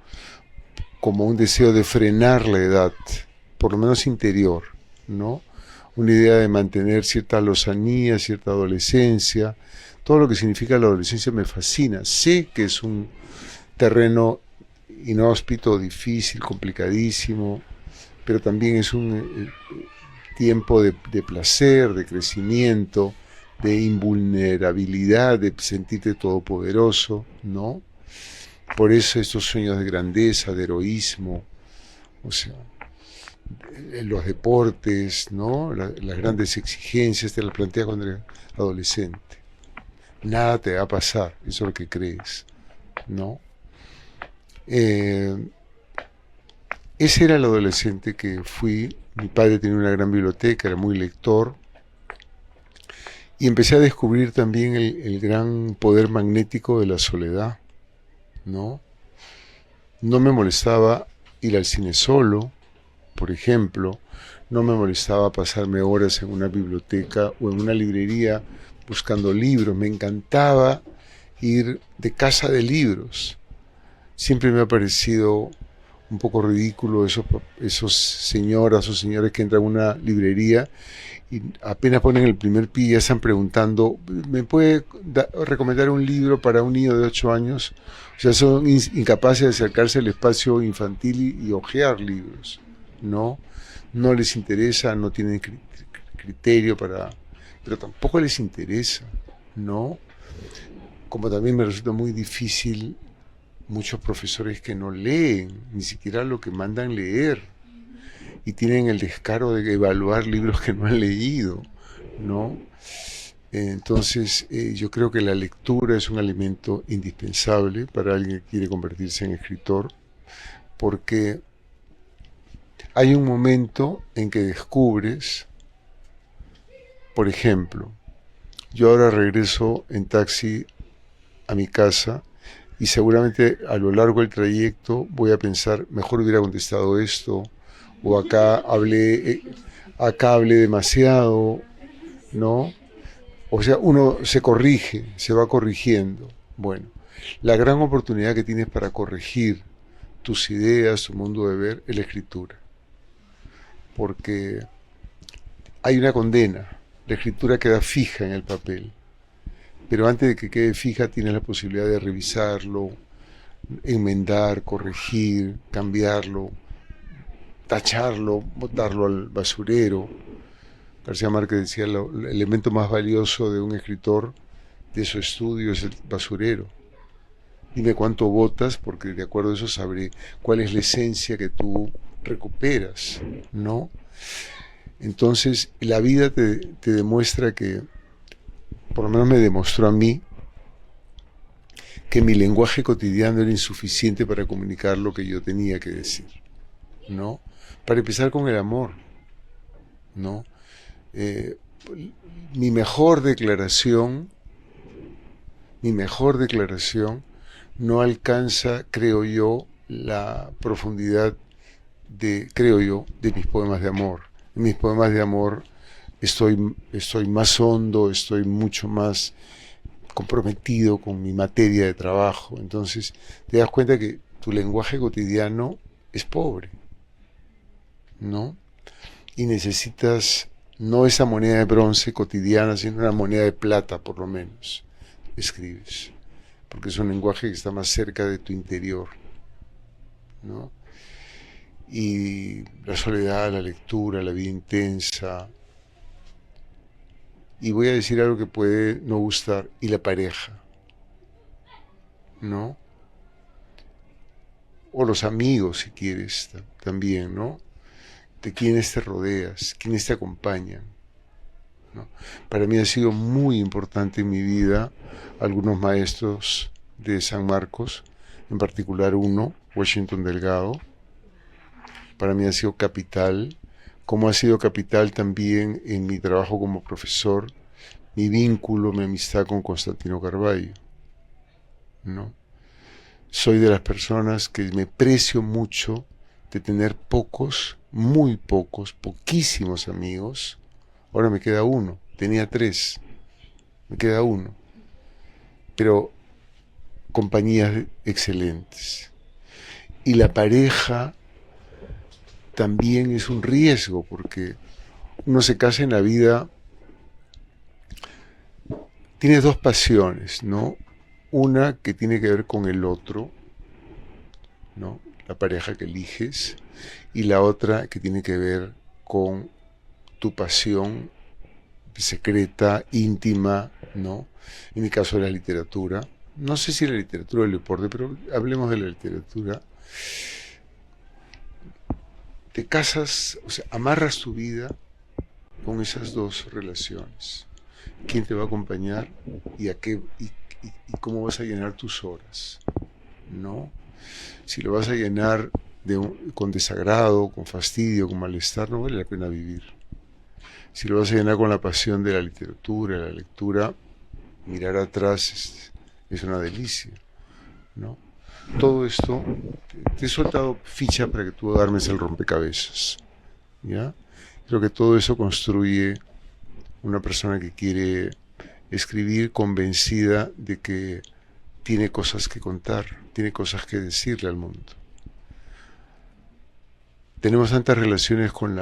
Speaker 1: como un deseo de frenar la edad, por lo menos interior, ¿no? Una idea de mantener cierta lozanía, cierta adolescencia. Todo lo que significa la adolescencia me fascina. Sé que es un terreno inhóspito, difícil, complicadísimo, pero también es un tiempo de placer, de crecimiento, de invulnerabilidad, de sentirte todopoderoso, ¿no? Por eso estos sueños de grandeza, de heroísmo, o sea, los deportes, ¿no? Las grandes exigencias te las planteas cuando eres adolescente. Nada te va a pasar, eso es lo que crees, ¿no? Ese era el adolescente que fui. Mi padre tenía una gran biblioteca, era muy lector, y empecé a descubrir también el gran poder magnético de la soledad, ¿no? No me molestaba ir al cine solo, por ejemplo, no me molestaba pasarme horas en una biblioteca o en una librería buscando libros, me encantaba ir de casa de libros. Siempre me ha parecido un poco ridículo esos señoras o señores que entran a una librería y apenas ponen el primer pie y ya están preguntando, ¿me puede recomendar un libro para un niño de 8 años? O sea, son incapaces de acercarse al espacio infantil y hojear libros. No les interesa, no tienen criterio pero tampoco les interesa, ¿no? Como también me resulta muy difícil muchos profesores que no leen, ni siquiera lo que mandan leer, y tienen el descaro de evaluar libros que no han leído, ¿no? Entonces, yo creo que la lectura es un alimento indispensable para alguien que quiere convertirse en escritor, porque hay un momento en que descubres, por ejemplo, yo ahora regreso en taxi a mi casa y seguramente a lo largo del trayecto voy a pensar, mejor hubiera contestado esto, o acá hablé demasiado, ¿no? O sea, uno se corrige, se va corrigiendo. Bueno, la gran oportunidad que tienes para corregir tus ideas, tu mundo de ver, es la escritura. Porque hay una condena, la escritura queda fija en el papel, pero antes de que quede fija tienes la posibilidad de revisarlo, enmendar, corregir, cambiarlo, tacharlo, botarlo al basurero. García Márquez decía, el elemento más valioso de un escritor, de su estudio, es el basurero. Dime cuánto botas, porque de acuerdo a eso sabré cuál es la esencia que tú recuperas, ¿no? Entonces, la vida te demuestra que, por lo menos me demostró a mí, que mi lenguaje cotidiano era insuficiente para comunicar lo que yo tenía que decir, ¿no? Para empezar con el amor, ¿no? Mi mejor declaración no alcanza, creo yo, la profundidad de mis poemas de amor. En mis poemas de amor estoy más hondo, estoy mucho más comprometido con mi materia de trabajo. Entonces te das cuenta que tu lenguaje cotidiano es pobre, ¿no? Y necesitas no esa moneda de bronce cotidiana, sino una moneda de plata, por lo menos, escribes. Porque es un lenguaje que está más cerca de tu interior, ¿no? Y la soledad, la lectura, la vida intensa. Y voy a decir algo que puede no gustar, y la pareja, ¿no? O los amigos, si quieres, también, ¿no? De quiénes te rodeas, quiénes te acompañan, ¿no? Para mí ha sido muy importante en mi vida algunos maestros de San Marcos, en particular uno, Washington Delgado. Para mí ha sido capital, como ha sido capital también en mi trabajo como profesor, mi vínculo, mi amistad con Constantino Carballo, ¿no? Soy de las personas que me precio mucho de tener poquísimos amigos. Ahora me queda uno, tenía 3, me queda uno, pero compañías excelentes. Y la pareja también es un riesgo, porque uno se casa en la vida, tienes 2 pasiones, ¿no? Una que tiene que ver con el otro, ¿no? La pareja que eliges, y la otra que tiene que ver con tu pasión secreta, íntima, ¿no? En mi caso la literatura. No sé si la literatura o el deporte, pero hablemos de la literatura. Te casas, o sea, amarras tu vida con esas 2 relaciones. ¿Quién te va a acompañar y cómo vas a llenar tus horas? ¿No? Si lo vas a llenar con desagrado, con fastidio, con malestar, no vale la pena vivir. Si lo vas a llenar con la pasión de la literatura, la lectura, mirar atrás es una delicia, ¿no? Todo esto, te he soltado ficha para que tú armes el rompecabezas, ¿ya? Creo que todo eso construye una persona que quiere escribir convencida de que tiene cosas que contar, tiene cosas que decirle al mundo. Tenemos tantas relaciones con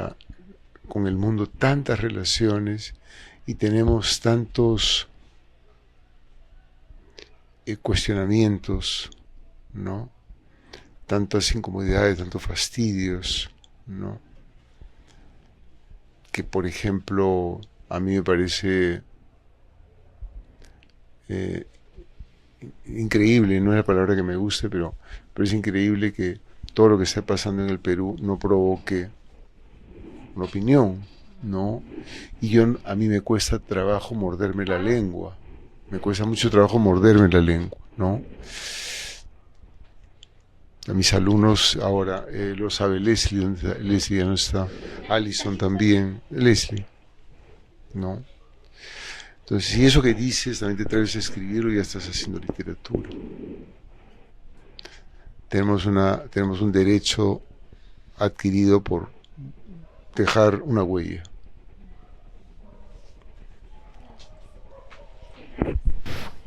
Speaker 1: el mundo, tantas relaciones, y tenemos tantos cuestionamientos, ¿no? Tantas incomodidades, tantos fastidios, ¿no? Que, por ejemplo, a mí me parece increíble, no es la palabra que me guste, pero es increíble que todo lo que está pasando en el Perú no provoque una opinión, ¿no? Y a mí me cuesta trabajo morderme la lengua, me cuesta mucho trabajo morderme la lengua, ¿no? A mis alumnos ahora, lo sabe Leslie, Leslie ya no está, Alison también, Leslie, ¿no? Entonces, si eso que dices también te atreves a escribirlo, ya estás haciendo literatura. Tenemos un derecho adquirido por dejar una huella.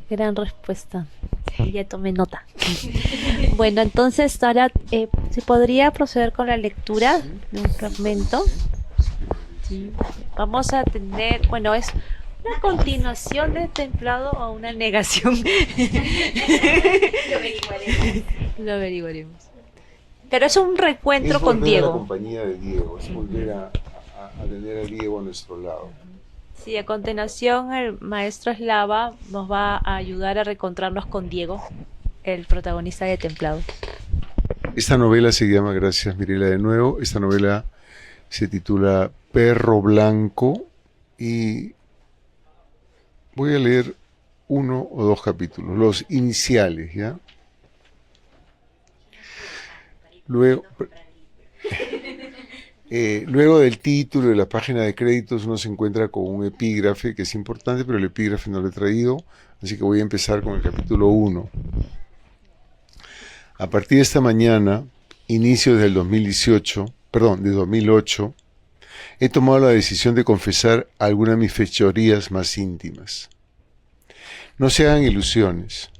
Speaker 2: Gran respuesta. Ya tomé nota. Bueno, entonces ahora se podría proceder con la lectura de un fragmento. Sí. Vamos a tener, bueno, es una continuación de Templado o una negación. Lo averiguaremos. Pero es un reencuentro con Diego.
Speaker 1: Es volver a la compañía de Diego, es volver a tener a Diego a nuestro lado.
Speaker 2: Sí, a continuación el maestro Eslava nos va a ayudar a reencontrarnos con Diego, el protagonista de Templado.
Speaker 1: Esta novela se llama, gracias Mirela de nuevo, esta novela se titula Perro Blanco y voy a leer 1 o 2 capítulos, los iniciales, ¿ya? Luego del título de la página de créditos uno se encuentra con un epígrafe que es importante, pero el epígrafe no lo he traído, así que voy a empezar con el capítulo 1. A partir de esta mañana, inicio del 2008, he tomado la decisión de confesar algunas de mis fechorías más íntimas. No se hagan ilusiones.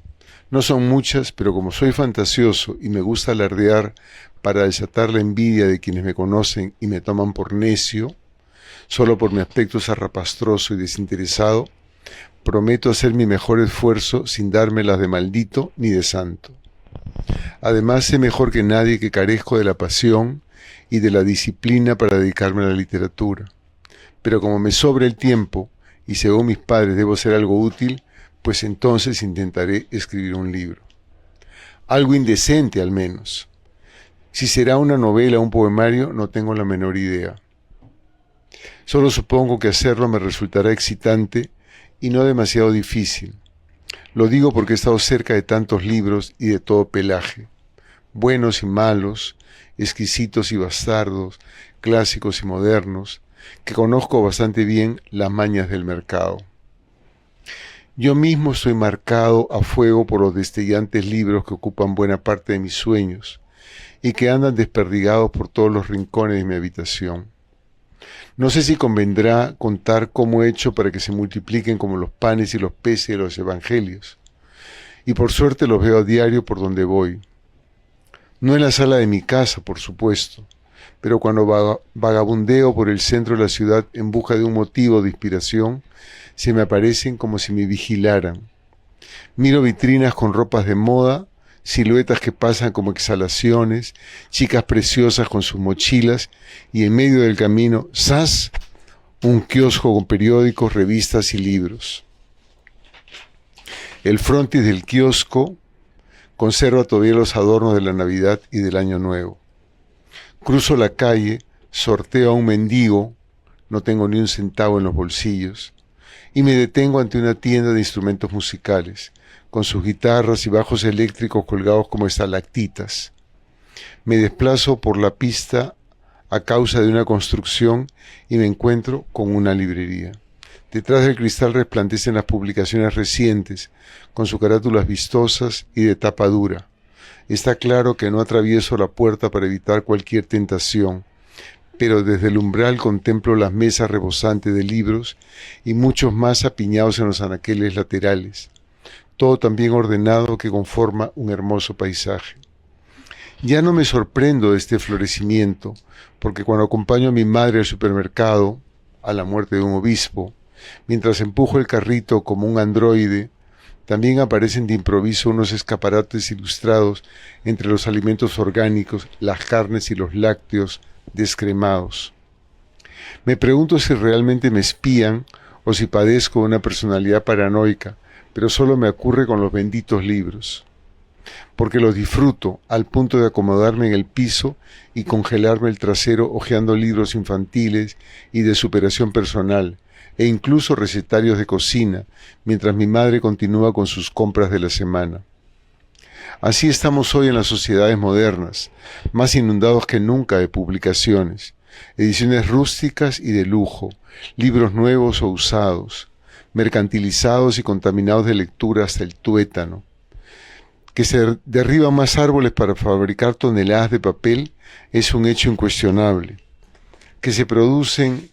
Speaker 1: No son muchas, pero como soy fantasioso y me gusta alardear para desatar la envidia de quienes me conocen y me toman por necio, solo por mi aspecto zarrapastroso y desinteresado, prometo hacer mi mejor esfuerzo sin dármelas de maldito ni de santo. Además, sé mejor que nadie que carezco de la pasión y de la disciplina para dedicarme a la literatura. Pero como me sobra el tiempo y según mis padres debo ser algo útil, pues entonces intentaré escribir un libro. Algo indecente al menos. Si será una novela o un poemario, no tengo la menor idea. Solo supongo que hacerlo me resultará excitante y no demasiado difícil. Lo digo porque he estado cerca de tantos libros y de todo pelaje, buenos y malos, exquisitos y bastardos, clásicos y modernos, que conozco bastante bien las mañas del mercado. Yo mismo estoy marcado a fuego por los destellantes libros que ocupan buena parte de mis sueños y que andan desperdigados por todos los rincones de mi habitación. No sé si convendrá contar cómo he hecho para que se multipliquen como los panes y los peces de los evangelios. Y por suerte los veo a diario por donde voy. No en la sala de mi casa, por supuesto, pero cuando vagabundeo por el centro de la ciudad en busca de un motivo de inspiración, se me aparecen como si me vigilaran. Miro vitrinas con ropas de moda, siluetas que pasan como exhalaciones, chicas preciosas con sus mochilas, y en medio del camino, ¡zas!, un kiosco con periódicos, revistas y libros. El frontis del kiosco conserva todavía los adornos de la Navidad y del Año Nuevo. Cruzo la calle, sorteo a un mendigo, no tengo ni un centavo en los bolsillos, y me detengo ante una tienda de instrumentos musicales, con sus guitarras y bajos eléctricos colgados como estalactitas. Me desplazo por la pista a causa de una construcción y me encuentro con una librería. Detrás del cristal resplandecen las publicaciones recientes, con sus carátulas vistosas y de tapa dura. Está claro que no atravieso la puerta para evitar cualquier tentación, pero desde el umbral contemplo las mesas rebosantes de libros y muchos más apiñados en los anaqueles laterales. todo tan bien ordenado que conforma un hermoso paisaje. Ya no me sorprendo de este florecimiento, porque cuando acompaño a mi madre al supermercado, a la muerte de un obispo, mientras empujo el carrito como un androide, también aparecen de improviso unos escaparates ilustrados entre los alimentos orgánicos, las carnes y los lácteos descremados. Me pregunto si realmente me espían o si padezco de una personalidad paranoica, pero solo me ocurre con los benditos libros, porque los disfruto al punto de acomodarme en el piso y congelarme el trasero hojeando libros infantiles y de superación personal, e incluso recetarios de cocina, mientras mi madre continúa con sus compras de la semana. Así estamos hoy en las sociedades modernas, más inundados que nunca de publicaciones, ediciones rústicas y de lujo, libros nuevos o usados, mercantilizados y contaminados de lectura hasta el tuétano, que se derriban más árboles para fabricar toneladas de papel es un hecho incuestionable, que se producen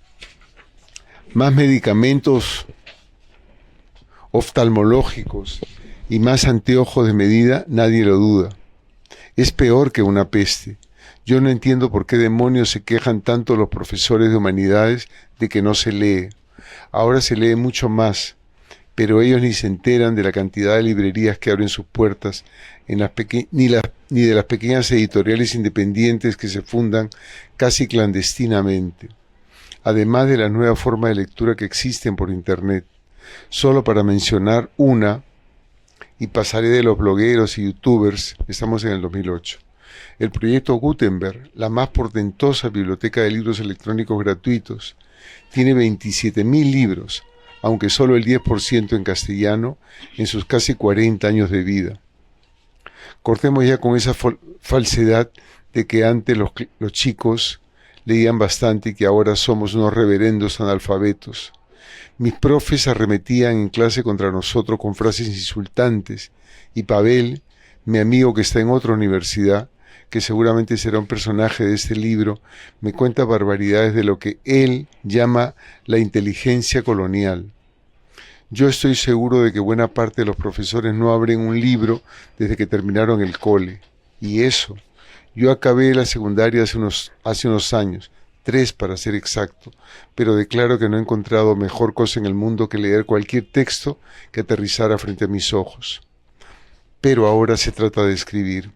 Speaker 1: más medicamentos oftalmológicos y más anteojos de medida, nadie lo duda. Es peor que una peste. Yo no entiendo por qué demonios se quejan tanto los profesores de humanidades de que no se lee. Ahora se lee mucho más, pero ellos ni se enteran de la cantidad de librerías que abren sus puertas, ni de las pequeñas editoriales independientes que se fundan casi clandestinamente, además de la nueva forma de lectura que existen por Internet. Solo para mencionar una, y pasaré de los blogueros y youtubers, estamos en el 2008. El proyecto Gutenberg, la más portentosa biblioteca de libros electrónicos gratuitos, tiene 27.000 libros, aunque solo el 10% en castellano en sus casi 40 años de vida. Cortemos ya con esa falsedad de que antes los chicos leían bastante y que ahora somos unos reverendos analfabetos. Mis profes arremetían en clase contra nosotros con frases insultantes, y Pavel, mi amigo que está en otra universidad, que seguramente será un personaje de este libro, me cuenta barbaridades de lo que él llama la inteligencia colonial. Yo estoy seguro de que buena parte de los profesores no abren un libro desde que terminaron el cole. Y eso, yo acabé la secundaria hace unos años, 3 para ser exacto, pero declaro que no he encontrado mejor cosa en el mundo que leer cualquier texto que aterrizara frente a mis ojos. Pero ahora se trata de escribir.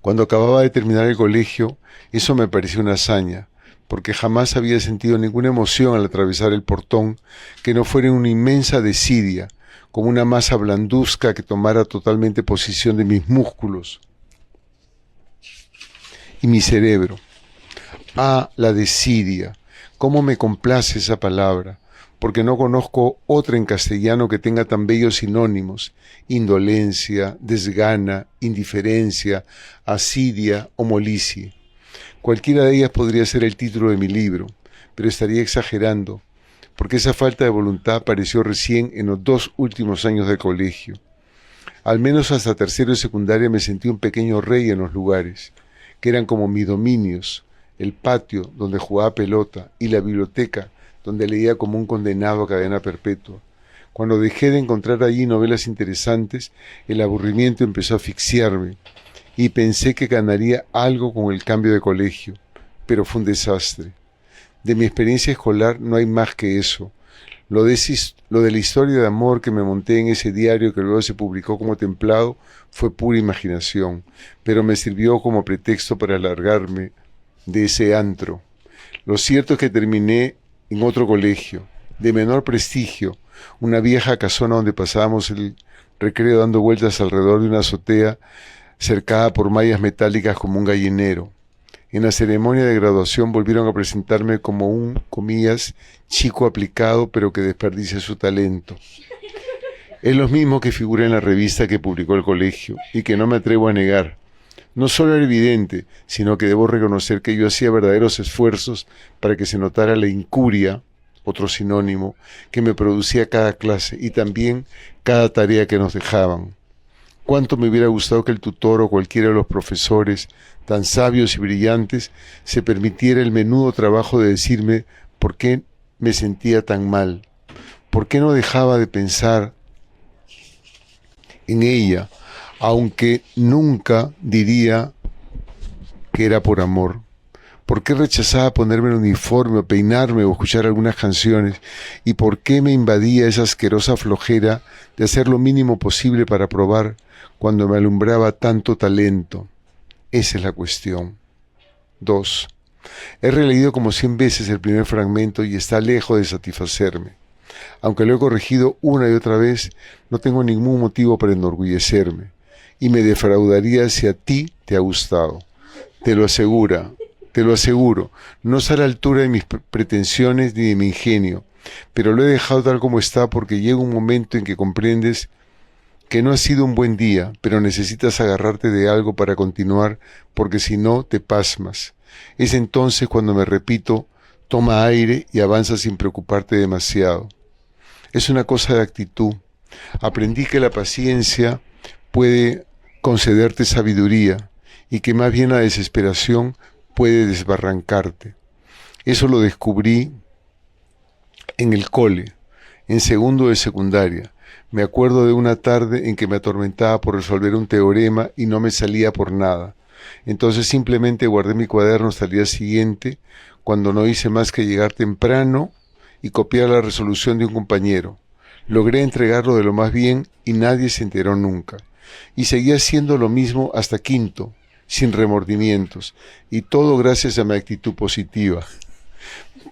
Speaker 1: Cuando acababa de terminar el colegio, eso me pareció una hazaña, porque jamás había sentido ninguna emoción al atravesar el portón que no fuera una inmensa desidia, como una masa blanduzca que tomara totalmente posesión de mis músculos y mi cerebro. Ah, la desidia, cómo me complace esa palabra, porque no conozco otra en castellano que tenga tan bellos sinónimos: indolencia, desgana, indiferencia, asidia o molicie. Cualquiera de ellas podría ser el título de mi libro, pero estaría exagerando, porque esa falta de voluntad apareció recién en los 2 últimos años de colegio. Al menos hasta tercero de secundaria me sentí un pequeño rey en los lugares, que eran como mis dominios: el patio donde jugaba pelota y la biblioteca donde leía como un condenado a cadena perpetua. Cuando dejé de encontrar allí novelas interesantes, el aburrimiento empezó a asfixiarme y pensé que ganaría algo con el cambio de colegio, pero fue un desastre. De mi experiencia escolar no hay más que eso. Lo de la historia de amor que me monté en ese diario que luego se publicó como Templado fue pura imaginación, pero me sirvió como pretexto para largarme de ese antro. Lo cierto es que terminé en otro colegio, de menor prestigio, una vieja casona donde pasábamos el recreo dando vueltas alrededor de una azotea cercada por mallas metálicas como un gallinero. En la ceremonia de graduación volvieron a presentarme como un, comillas, chico aplicado pero que desperdicia su talento. Es lo mismo que figura en la revista que publicó el colegio y que no me atrevo a negar. No solo era evidente, sino que debo reconocer que yo hacía verdaderos esfuerzos para que se notara la incuria, otro sinónimo, que me producía cada clase y también cada tarea que nos dejaban. Cuánto me hubiera gustado que el tutor o cualquiera de los profesores, tan sabios y brillantes, se permitiera el menudo trabajo de decirme por qué me sentía tan mal, por qué no dejaba de pensar en ella, aunque nunca diría que era por amor. ¿Por qué rechazaba ponerme el uniforme o peinarme o escuchar algunas canciones? ¿Y por qué me invadía esa asquerosa flojera de hacer lo mínimo posible para probar cuando me alumbraba tanto talento? Esa es la cuestión. 2. He releído como 100 veces el primer fragmento y está lejos de satisfacerme. Aunque lo he corregido una y otra vez, no tengo ningún motivo para enorgullecerme. Y me defraudaría si a ti te ha gustado. Te lo aseguro, no está a la altura de mis pretensiones ni de mi ingenio, pero lo he dejado tal como está porque llega un momento en que comprendes que no ha sido un buen día, pero necesitas agarrarte de algo para continuar, porque si no, te pasmas. Es entonces cuando me repito, toma aire y avanza sin preocuparte demasiado. Es una cosa de actitud. Aprendí que la paciencia puede concederte sabiduría y que más bien la desesperación puede desbarrancarte. Eso lo descubrí en el cole, en segundo de secundaria. Me acuerdo de una tarde en que me atormentaba por resolver un teorema y no me salía por nada. Entonces simplemente guardé mi cuaderno hasta el día siguiente, cuando no hice más que llegar temprano y copiar la resolución de un compañero. Logré entregarlo de lo más bien y nadie se enteró nunca. Y seguí haciendo lo mismo hasta quinto, sin remordimientos, y todo gracias a mi actitud positiva.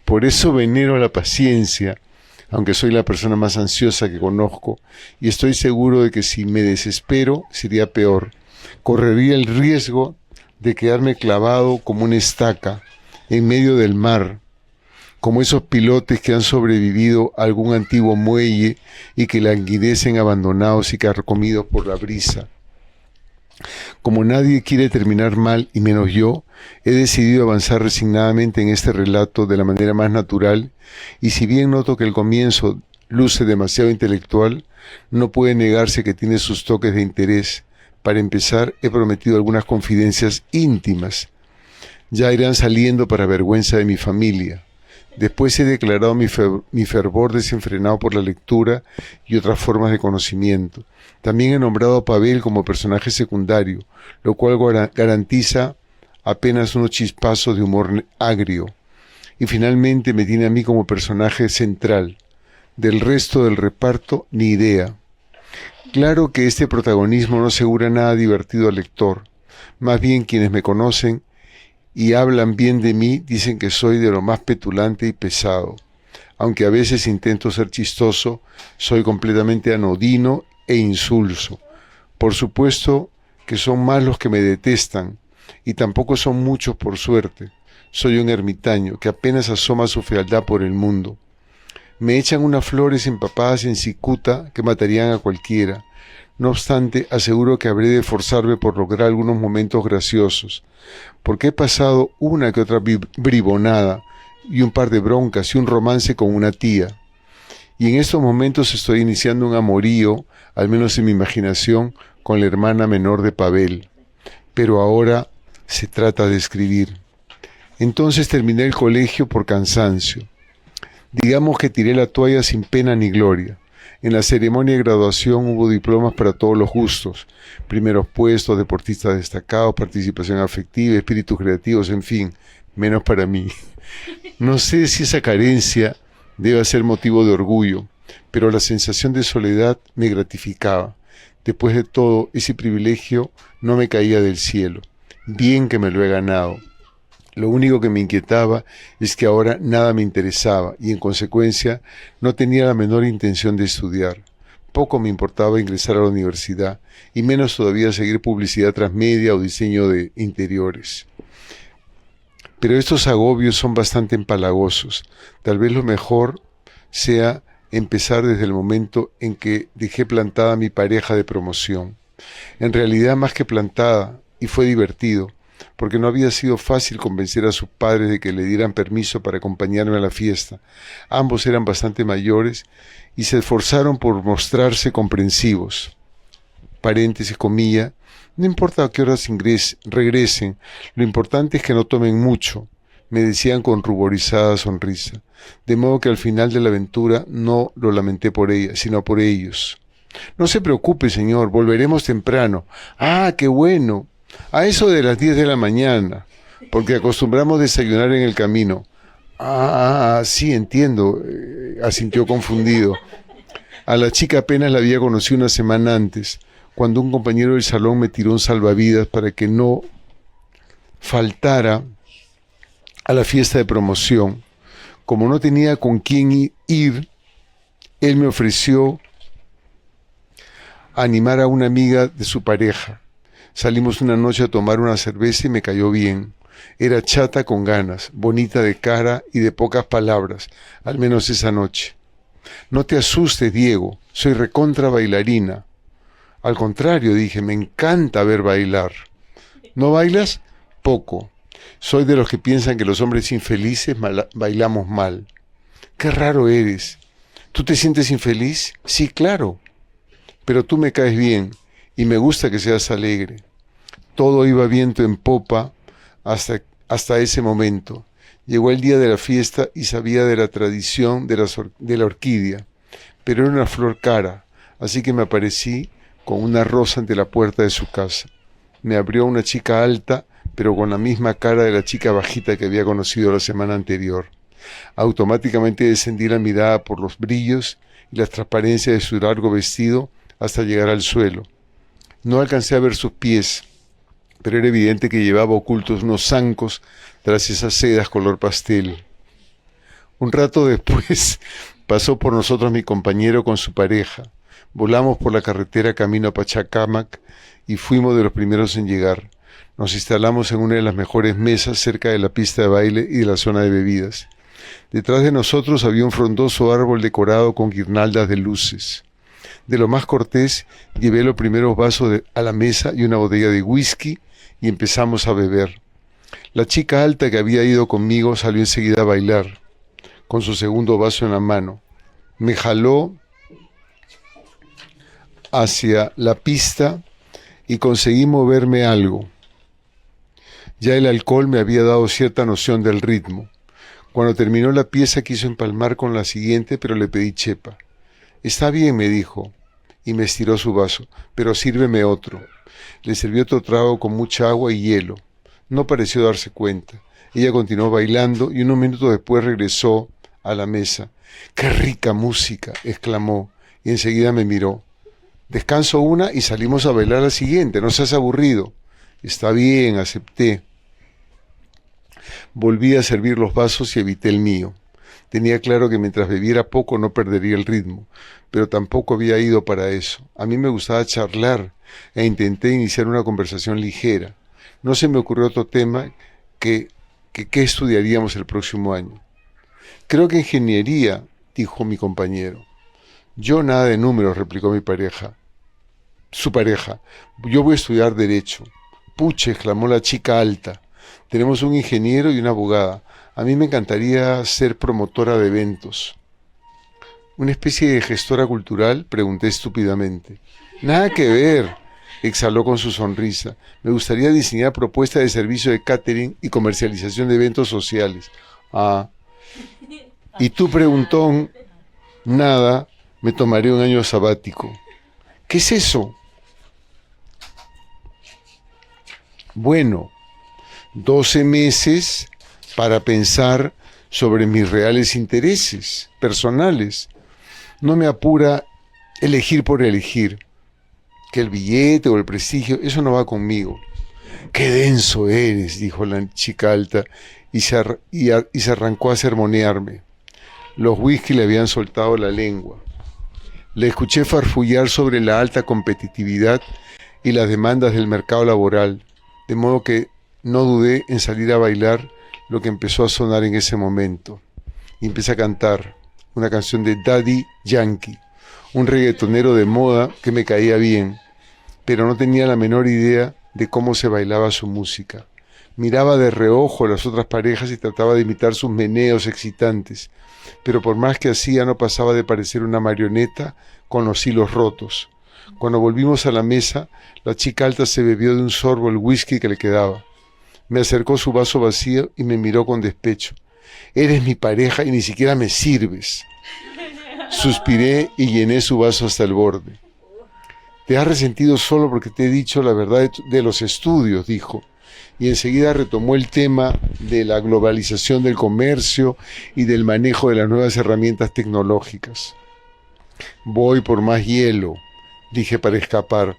Speaker 1: Por eso venero la paciencia, aunque soy la persona más ansiosa que conozco, y estoy seguro de que si me desespero sería peor. Correría el riesgo de quedarme clavado como una estaca en medio del mar, como esos pilotes que han sobrevivido a algún antiguo muelle y que languidecen abandonados y carcomidos por la brisa. Como nadie quiere terminar mal, y menos yo, he decidido avanzar resignadamente en este relato de la manera más natural, y si bien noto que el comienzo luce demasiado intelectual, no puede negarse que tiene sus toques de interés. Para empezar, he prometido algunas confidencias íntimas. Ya irán saliendo para vergüenza de mi familia. Después he declarado mi fervor desenfrenado por la lectura y otras formas de conocimiento. También he nombrado a Pavel como personaje secundario, lo cual garantiza apenas unos chispazos de humor agrio. Y finalmente me tiene a mí como personaje central. Del resto del reparto, ni idea. Claro que este protagonismo no asegura nada divertido al lector. Más bien quienes me conocen y hablan bien de mí dicen que soy de lo más petulante y pesado. Aunque a veces intento ser chistoso, soy completamente anodino e insulso. Por supuesto que son más los que me detestan, y tampoco son muchos por suerte. Soy un ermitaño que apenas asoma su fealdad por el mundo. Me echan unas flores empapadas en cicuta que matarían a cualquiera. No obstante, aseguro que habré de esforzarme por lograr algunos momentos graciosos, porque he pasado una que otra bribonada y un par de broncas y un romance con una tía. Y en estos momentos estoy iniciando un amorío, al menos en mi imaginación, con la hermana menor de Pavel. Pero ahora se trata de escribir. Entonces terminé el colegio por cansancio. Digamos que tiré la toalla sin pena ni gloria. En la ceremonia de graduación hubo diplomas para todos los gustos, primeros puestos, deportistas destacados, participación afectiva, espíritus creativos, en fin, menos para mí. No sé si esa carencia debe ser motivo de orgullo, pero la sensación de soledad me gratificaba. Después de todo, ese privilegio no me caía del cielo. Bien que me lo he ganado. Lo único que me inquietaba es que ahora nada me interesaba y en consecuencia no tenía la menor intención de estudiar. Poco me importaba ingresar a la universidad y menos todavía seguir publicidad transmedia o diseño de interiores. Pero estos agobios son bastante empalagosos. Tal vez lo mejor sea empezar desde el momento en que dejé plantada a mi pareja de promoción. En realidad más que plantada, y fue divertido, porque no había sido fácil convencer a sus padres de que le dieran permiso para acompañarme a la fiesta. Ambos eran bastante mayores y se esforzaron por mostrarse comprensivos. Paréntesis, comilla, no importa a qué horas regresen, lo importante es que no tomen mucho, me decían con ruborizada sonrisa, de modo que al final de la aventura no lo lamenté por ella, sino por ellos. No se preocupe, señor, volveremos temprano. Ah, qué bueno. A eso de las 10 de la mañana, porque acostumbramos desayunar en el camino. Ah, sí, entiendo, asintió confundido. A la chica apenas la había conocido una semana antes, cuando un compañero del salón me tiró un salvavidas para que no faltara a la fiesta de promoción. Como no tenía con quién ir, él me ofreció animar a una amiga de su pareja. Salimos una noche a tomar una cerveza y me cayó bien. Era chata con ganas, bonita de cara y de pocas palabras, al menos esa noche. No te asustes, Diego, soy recontra bailarina. Al contrario, dije, me encanta ver bailar. ¿No bailas? Poco. Soy de los que piensan que los hombres infelices bailamos mal. Qué raro eres. ¿Tú te sientes infeliz? Sí, claro. Pero tú me caes bien y me gusta que seas alegre. Todo iba viento en popa hasta ese momento. Llegó el día de la fiesta y sabía de la tradición de la orquídea, pero era una flor cara, así que me aparecí con una rosa ante la puerta de su casa. Me abrió una chica alta, pero con la misma cara de la chica bajita que había conocido la semana anterior. Automáticamente descendí la mirada por los brillos y la transparencia de su largo vestido hasta llegar al suelo. No alcancé a ver sus pies, pero era evidente que llevaba ocultos unos zancos tras esas sedas color pastel. Un rato después pasó por nosotros mi compañero con su pareja. Volamos por la carretera camino a Pachacamac y fuimos de los primeros en llegar. Nos instalamos en una de las mejores mesas cerca de la pista de baile y de la zona de bebidas. Detrás de nosotros había un frondoso árbol decorado con guirnaldas de luces. De lo más cortés, llevé los primeros vasos a la mesa y una botella de whisky y empezamos a beber. La chica alta que había ido conmigo salió enseguida a bailar, con su segundo vaso en la mano. Me jaló hacia la pista y conseguí moverme algo. Ya el alcohol me había dado cierta noción del ritmo. Cuando terminó la pieza quiso empalmar con la siguiente, pero le pedí chepa. Está bien, me dijo, y me estiró su vaso, pero sírveme otro. Le sirvió otro trago con mucha agua y hielo. No pareció darse cuenta. Ella continuó bailando y unos minutos después regresó a la mesa. ¡Qué rica música!, exclamó, y enseguida me miró. Descanso una y salimos a bailar la siguiente, no seas aburrido. Está bien, acepté. Volví a servir los vasos y evité el mío. Tenía claro que mientras bebiera poco no perdería el ritmo, pero tampoco había ido para eso. A mí me gustaba charlar e intenté iniciar una conversación ligera. No se me ocurrió otro tema que qué estudiaríamos el próximo año. Creo que ingeniería, dijo mi compañero. Yo nada de números, replicó mi pareja. Su pareja. Yo voy a estudiar derecho. Puche, exclamó la chica alta. Tenemos un ingeniero y una abogada. A mí me encantaría ser promotora de eventos. ¿Una especie de gestora cultural?, pregunté estúpidamente. Nada que ver, exhaló con su sonrisa. Me gustaría diseñar propuestas de servicio de catering y comercialización de eventos sociales. Ah. ¿Y tú, preguntón? Nada, me tomaré un año sabático. ¿Qué es eso? Bueno, 12 meses para pensar sobre mis reales intereses personales. No me apura elegir por elegir. Que el billete o el prestigio, eso no va conmigo. ¡Qué denso eres!, dijo la chica alta y se arrancó a sermonearme. Los whisky le habían soltado la lengua. Le escuché farfullar sobre la alta competitividad y las demandas del mercado laboral, de modo que no dudé en salir a bailar lo que empezó a sonar en ese momento. Y empecé a cantar una canción de Daddy Yankee, un reggaetonero de moda que me caía bien, pero no tenía la menor idea de cómo se bailaba su música. Miraba de reojo a las otras parejas y trataba de imitar sus meneos excitantes, pero por más que hacía no pasaba de parecer una marioneta con los hilos rotos. Cuando volvimos a la mesa, la chica alta se bebió de un sorbo el whisky que le quedaba. Me acercó su vaso vacío y me miró con despecho. Eres mi pareja y ni siquiera me sirves. Suspiré y llené su vaso hasta el borde. Te has resentido solo porque te he dicho la verdad de los estudios, dijo. Y enseguida retomó el tema de la globalización del comercio y del manejo de las nuevas herramientas tecnológicas. Voy por más hielo, dije para escapar.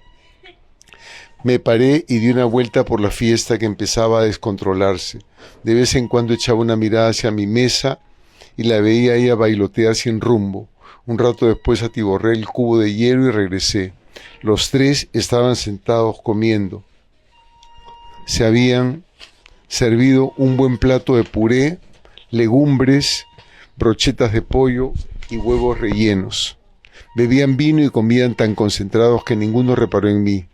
Speaker 1: Me paré y di una vuelta por la fiesta que empezaba a descontrolarse. De vez en cuando echaba una mirada hacia mi mesa y la veía a ella bailotear sin rumbo. Un rato después atiborré el cubo de hielo y regresé. Los tres estaban sentados comiendo. Se habían servido un buen plato de puré, legumbres, brochetas de pollo y huevos rellenos. Bebían vino y comían tan concentrados que ninguno reparó en mí.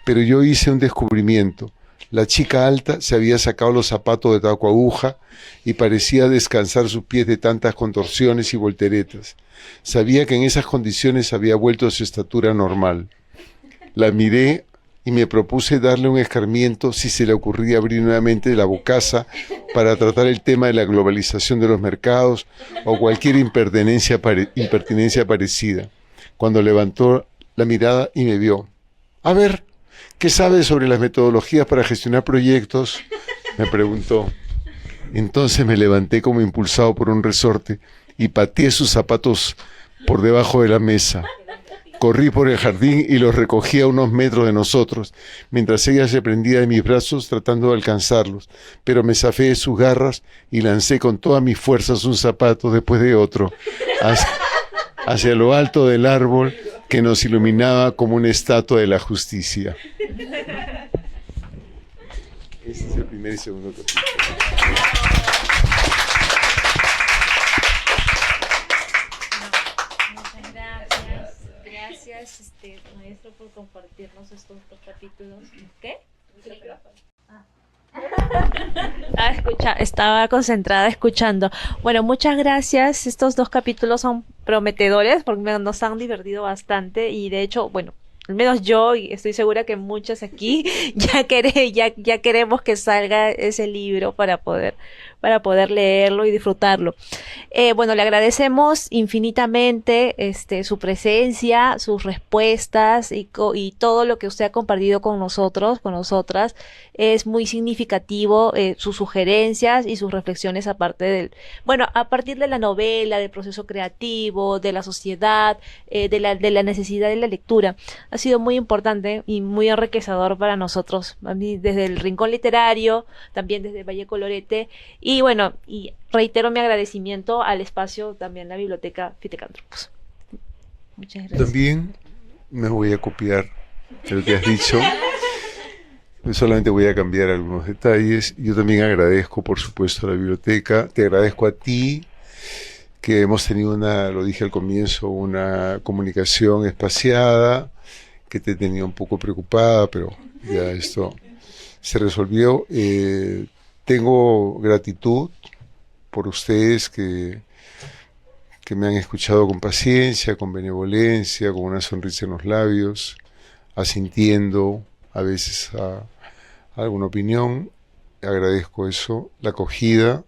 Speaker 1: Pero yo hice un descubrimiento. La chica alta se había sacado los zapatos de taco aguja y parecía descansar sus pies de tantas contorsiones y volteretas. Sabía que en esas condiciones había vuelto a su estatura normal. La miré y me propuse darle un escarmiento si se le ocurría abrir nuevamente la bocaza para tratar el tema de la globalización de los mercados o cualquier impertinencia parecida. Cuando levantó la mirada y me vio. A ver, ¿qué sabes sobre las metodologías para gestionar proyectos?, me preguntó. Entonces me levanté como impulsado por un resorte y pateé sus zapatos por debajo de la mesa. Corrí por el jardín y los recogí a unos metros de nosotros, mientras ella se prendía de mis brazos tratando de alcanzarlos, pero me zafé de sus garras y lancé con todas mis fuerzas un zapato después de otro, hacia lo alto del árbol que nos iluminaba como una estatua de la justicia. Este es el primer y segundo capítulo.
Speaker 2: Gracias, maestro, por compartirnos estos dos capítulos. ¿Qué? Estaba concentrada escuchando. Bueno, muchas gracias. Estos dos capítulos son prometedores porque nos han divertido bastante y de hecho, bueno, al menos yo, y estoy segura que muchas aquí, ya queremos que salga ese libro para poder leerlo y disfrutarlo. Bueno, le agradecemos infinitamente su presencia, sus respuestas y todo lo que usted ha compartido con nosotros, con nosotras. Es muy significativo sus sugerencias y sus reflexiones a partir de la novela, del proceso creativo, de la sociedad, de la necesidad de la lectura. Ha sido muy importante y muy enriquecedor para nosotros, a mí desde el Rincón Literario, también desde Valle Colorete, y bueno, y reitero mi agradecimiento al espacio, también la Biblioteca Fitecantropos. Muchas gracias.
Speaker 1: También me voy a copiar de lo que has dicho. Solamente voy a cambiar algunos detalles. Yo también agradezco, por supuesto, a la biblioteca. Te agradezco a ti, que hemos tenido lo dije al comienzo, una comunicación espaciada, que te tenía un poco preocupada, pero ya esto se resolvió. Tengo gratitud por ustedes que me han escuchado con paciencia, con benevolencia, con una sonrisa en los labios, asintiendo a veces a alguna opinión. Agradezco eso, la acogida.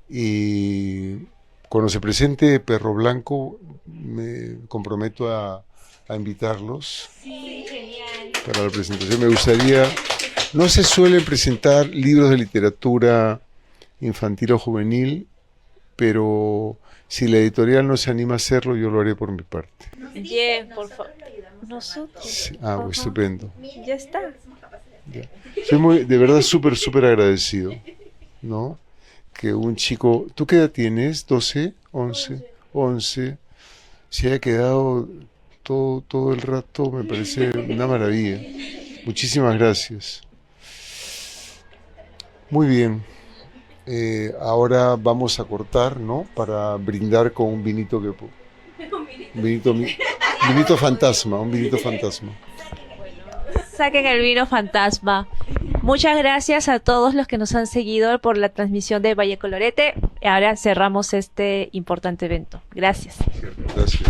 Speaker 1: Y cuando se presente Perro Blanco, me comprometo a invitarlos para la presentación. Me gustaría... No se suelen presentar libros de literatura infantil o juvenil, pero si la editorial no se anima a hacerlo, yo lo haré por mi parte.
Speaker 2: Bien, por favor. Nosotros.
Speaker 1: Sí. Pues estupendo.
Speaker 2: Ya está.
Speaker 1: Ya. Soy de verdad súper agradecido, ¿no? Que un chico, ¿tú qué edad tienes? ¿12? ¿11? Se haya quedado todo el rato, me parece una maravilla. Muchísimas gracias. Muy bien. Ahora vamos a cortar, ¿no? Para brindar con un vinito vinito fantasma, un vinito fantasma.
Speaker 2: Saquen el vino fantasma. Muchas gracias a todos los que nos han seguido por la transmisión de Valle Colorete. Ahora cerramos este importante evento. Gracias.
Speaker 1: Gracias.